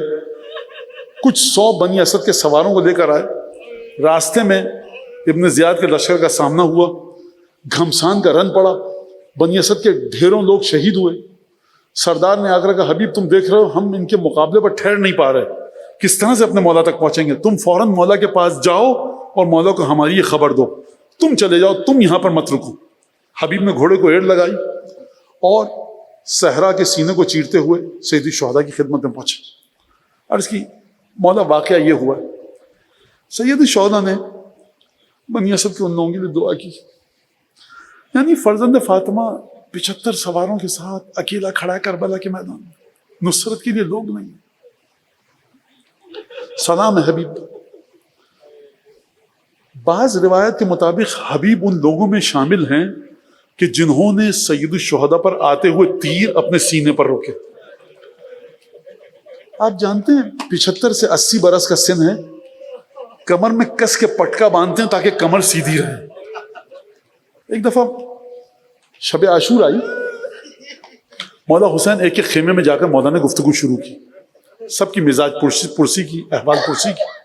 کچھ 100 بنی اسد کے سواروں کو لے کر آئے. راستے میں ابن زیاد کے لشکر کا سامنا ہوا، گھمسان کا رن پڑا، بنی اسد کے ڈھیروں لوگ شہید ہوئے. سردار نے آ کر کہا حبیب تم دیکھ رہے ہو ہم ان کے مقابلے پر ٹھہر نہیں پا رہے، کس طرح سے اپنے مولا تک پہنچیں گے؟ تم فوراً مولا کے پاس جاؤ اور مولا کو ہماری یہ خبر دو، تم چلے جاؤ، تم یہاں پر مت رکو. حبیب نے گھوڑے کو ایڑ لگائی اور صحرا کے سینے کو چیرتے ہوئے سید الشہداء کی خدمت میں پہنچے. عرض کی مولا واقعہ یہ ہوا. سید الشہداء نے بنی اسد کے ان لوگوں کے لیے دعا کی. یعنی فرزند فاطمہ 75 سواروں کے ساتھ اکیلا کھڑا ہے کربلا کے میدان میں، نصرت کے لیے لوگ نہیں. سلام ہے حبیب. بعض روایت کے مطابق حبیب ان لوگوں میں شامل ہیں کہ جنہوں نے سید الشہداء پر آتے ہوئے تیر اپنے سینے پر روکے. آپ جانتے ہیں 75 سے 80 برس کا سن ہے، کمر میں کس کے پٹکا باندھتے ہیں تاکہ کمر سیدھی رہے. ایک دفعہ شب عاشور آئی، مولا حسین ایک ایک خیمے میں جا کر مولا نے گفتگو شروع کی، سب کی مزاج پرسی کی، احوال پرسی کی.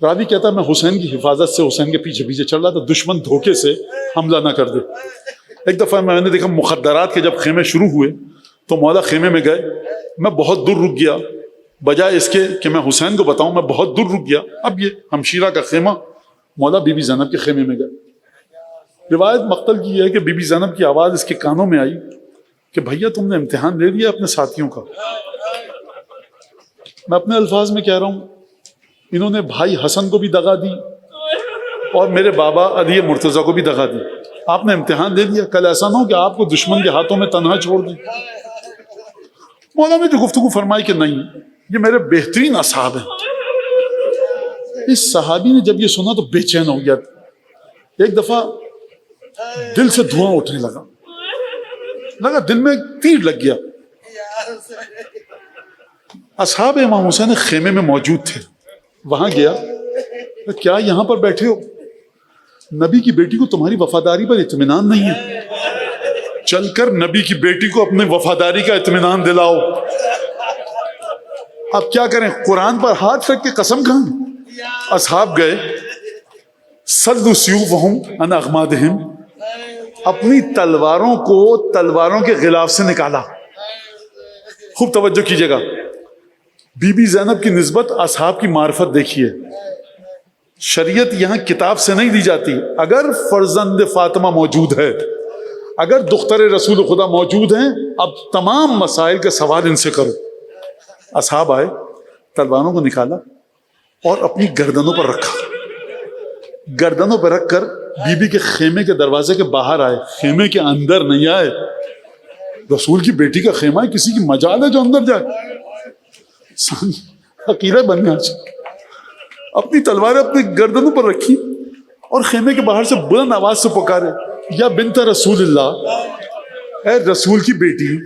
راوی کہتا ہے میں حسین کی حفاظت سے حسین کے پیچھے پیچھے چل رہا تھا، دشمن دھوکے سے حملہ نہ کر دے. ایک دفعہ میں نے دیکھا مخدرات کے جب خیمے شروع ہوئے تو مولا خیمے میں گئے، میں بہت دور رک گیا، بجائے اس کے کہ میں حسین کو بتاؤں میں بہت دور رک گیا. اب یہ ہمشیرہ کا خیمہ، مولا بی بی زینب کے خیمے میں گئے. روایت مقتل کی ہے کہ بی بی زینب کی آواز اس کے کانوں میں آئی کہ بھیا تم نے امتحان لے لیا اپنے ساتھیوں کا. میں اپنے الفاظ میں کہہ رہا ہوں، انہوں نے بھائی حسن کو بھی دغا دی اور میرے بابا علی مرتضیٰ کو بھی دغا دی. آپ نے امتحان لے لیا، کل ایسا نہ ہو کہ آپ کو دشمن کے ہاتھوں میں تنہا چھوڑ دیں. مولا نے جو گفتگو فرمائی کہ نہیں، یہ میرے بہترین اصحاب ہیں. اس صحابی نے جب یہ سنا تو بے چین ہو گیا. ایک دفعہ دل سے دھواں اٹھنے لگا دل میں تیر لگ گیا. اصحاب امام حسین خیمے میں موجود تھے. وہاں گیا، کیا یہاں پر بیٹھے ہو؟ نبی کی بیٹی کو تمہاری وفاداری پر اطمینان نہیں ہے، چل کر نبی کی بیٹی کو اپنے وفاداری کا اطمینان دلاؤ. اب کیا کریں، قرآن پر ہاتھ رکھ کے قسم کھائیں؟ اصحاب گئے، سدوا سیوفہم عن اغمادہم، اپنی تلواروں کو تلواروں کے غلاف سے نکالا. خوب توجہ کیجیے گا، بی بی زینب کی نسبت اصحاب کی معرفت دیکھیے. شریعت یہاں کتاب سے نہیں دی جاتی. اگر فرزند فاطمہ موجود ہے، اگر دختر رسول خدا موجود ہیں، اب تمام مسائل کے سوال ان سے کرو. اصحاب آئے، تلواروں کو نکالا اور اپنی گردنوں پر رکھا. گردنوں پر رکھ کر بی بی کے خیمے کے دروازے کے باہر آئے، خیمے کے اندر نہیں آئے. رسول کی بیٹی کا خیمہ ہے، کسی کی مجال ہے جو اندر جائے؟ عقیدہ بن گیا. اپنی تلواریں اپنی گردنوں پر رکھی اور خیمے کے باہر سے بلند آواز سے پکارے، یا بنت رسول اللہ، اے رسول کی بیٹی،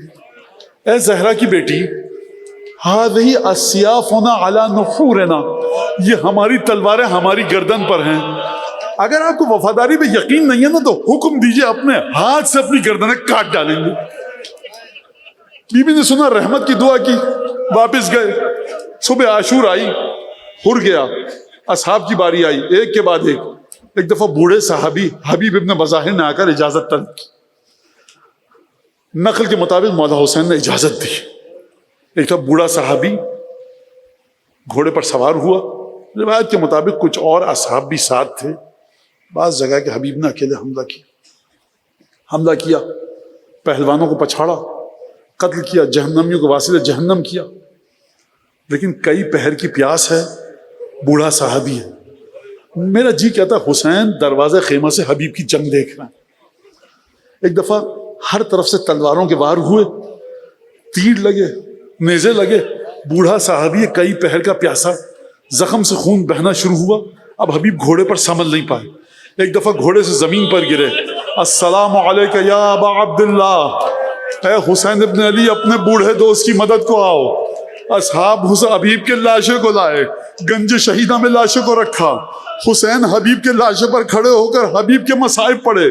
اے زہرا کی بیٹی، ہذہ اسیافنا علی نحورنا، یہ ہماری تلواریں ہماری گردن پر ہیں. اگر آپ کو وفاداری پہ یقین نہیں ہے نا تو حکم دیجئے اپنے ہاتھ سے اپنی گردنیں کاٹ ڈالیں گے. بی بی نے سنا، رحمت کی دعا کی، واپس گئے. صبح عاشور آئی، ہر گیا. اصحاب کی باری آئی، ایک کے بعد ایک. ایک دفعہ بوڑھے صحابی حبیب ابن بظاہر نے آ کر اجازت طلب کی. نقل کے مطابق مولا حسین نے اجازت دی. ایک تھا بوڑھا صحابی، گھوڑے پر سوار ہوا. روایت کے مطابق کچھ اور اصحاب بھی ساتھ تھے. بعض جگہ کے حبیب نے اکیلے حملہ کیا، پہلوانوں کو پچھاڑا، قتل کیا، جہنمیوں کو واصل جہنم کیا. لیکن کئی پہر کی پیاس ہے، بوڑھا صحابی ہے. میرا جی کہتا ہے حسین دروازے خیمہ سے حبیب کی جنگ دیکھ رہے ہیں. ایک دفعہ ہر طرف سے تلواروں کے وار ہوئے، تیر لگے، نیزے لگے. بوڑھا صحابی کئی پہر کا پیاسا، زخم سے خون بہنا شروع ہوا. اب حبیب گھوڑے پر سنبھل نہیں پائے. ایک دفعہ گھوڑے سے زمین پر گرے. السلام علیک یا ابا عبداللہ، اے حسین ابن علی، اپنے بوڑھے دوست کی مدد کو آؤ. اصحاب حبیب کے لاشے کو لائے، گنج شہیدہ میں لاشے کو رکھا. حسین حبیب کے لاشے پر کھڑے ہو کر حبیب کے مصائب پڑھے،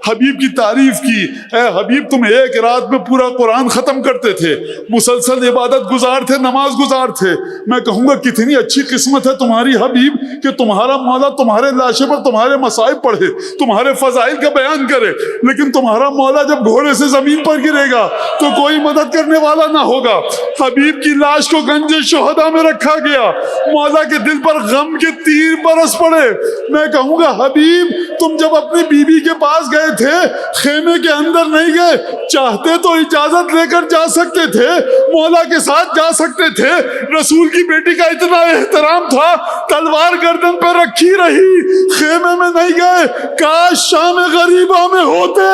حبیب کی تعریف کی. اے حبیب، تم ایک رات میں پورا قرآن ختم کرتے تھے، مسلسل عبادت گزار تھے، نماز گزار تھے. میں کہوں گا کتنی اچھی قسمت ہے تمہاری حبیب کہ تمہارا مولا تمہارے لاشے پر تمہارے مصائب پڑھے، تمہارے فضائل کا بیان کرے. لیکن تمہارا مولا جب گھوڑے سے زمین پر گرے گا تو کوئی مدد کرنے والا نہ ہوگا. حبیب کی لاش کو گنج شہداء میں رکھا گیا. مولا کے دل پر غم کے تیر برس پڑے. میں کہوں گا حبیب، تم جب اپنی بیوی کے پاس گئے تھے خیمے کے اندر نہیں گئے، چاہتے تو اجازت لے کر جا سکتے تھے، مولا کے ساتھ جا سکتے تھے. رسول کی بیٹی کا اتنا احترام تھا، تلوار گردن پہ رکھی رہی، خیمے میں نہیں گئے. کاش شام غریبہ میں ہوتے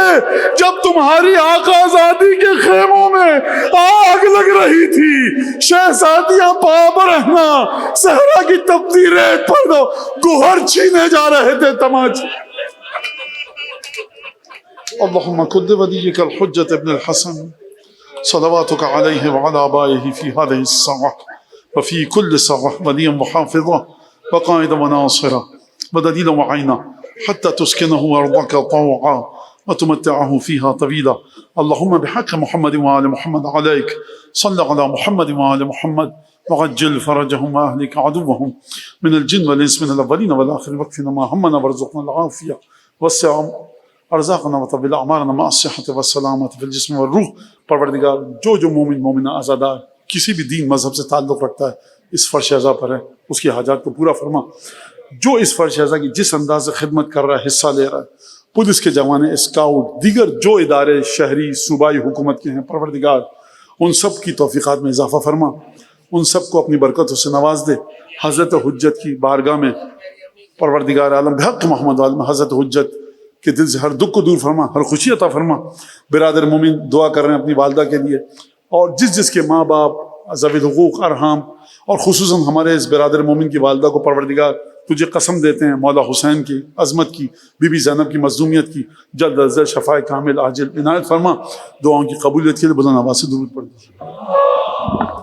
جب تمہاری آقا زادی کے خیموں میں آگ لگ رہی تھی. شہزادیاں پاپ رہنا، صحرا کی تپتی ریت پر دو گوہر چھینے جا رہے تھے تماچے. اللهم كن لوليك الحجة ابن الحسن صلواتك عليه وعلى آبائه في هذه الساعة وفي كل ساعة وليا وحافظا وقائدا وناصرا ودليلا وعينا حتى تسكنه أرضك طوعا وتمتعه فيها طويلا. اللهم بحق محمد وآل محمد عليك صل على محمد وآل محمد وعجل فرجهم وأهلك عدوهم من الجن والإنس من الأولين والآخرين واكفنا ما همنا وارزقنا العافية والسعة ارزاقنا وطول اعمارنا مع الصحة والسلامة في الجسم والروح. پروردگار جو مومن آزادار کسی بھی دین مذہب سے تعلق رکھتا ہے اس فرش اعضاء پر ہے، اس کی حاجات کو پورا فرما. جو اس فرش اعضاء کی جس انداز سے خدمت کر رہا ہے، حصہ لے رہا ہے، پولیس کے جوان، اسکاؤٹ، دیگر جو ادارے شہری صوبائی حکومت کے ہیں، پروردگار ان سب کی توفیقات میں اضافہ فرما، ان سب کو اپنی برکتوں سے نواز دے. حضرت حجت کی بارگاہ میں پروردگار عالم بحق محمد عالم حضرت حجت کہ دل سے ہر دکھ کو دور فرما، ہر خوشی عطا فرما. برادر مومن دعا کر رہے ہیں اپنی والدہ کے لیے، اور جس کے ماں باپ، ذوی الحقوق، ارحام، اور خصوصاً ہمارے اس برادر مومن کی والدہ کو پروردگار تجھے قسم دیتے ہیں مولا حسین کی عظمت کی، بی بی زینب کی مظلومیت کی جلد از جلد شفاء کامل عاجل عنایت فرما. دعاؤں کی قبولیت کے لیے بلند آواز سے درود پڑھ دیجیے.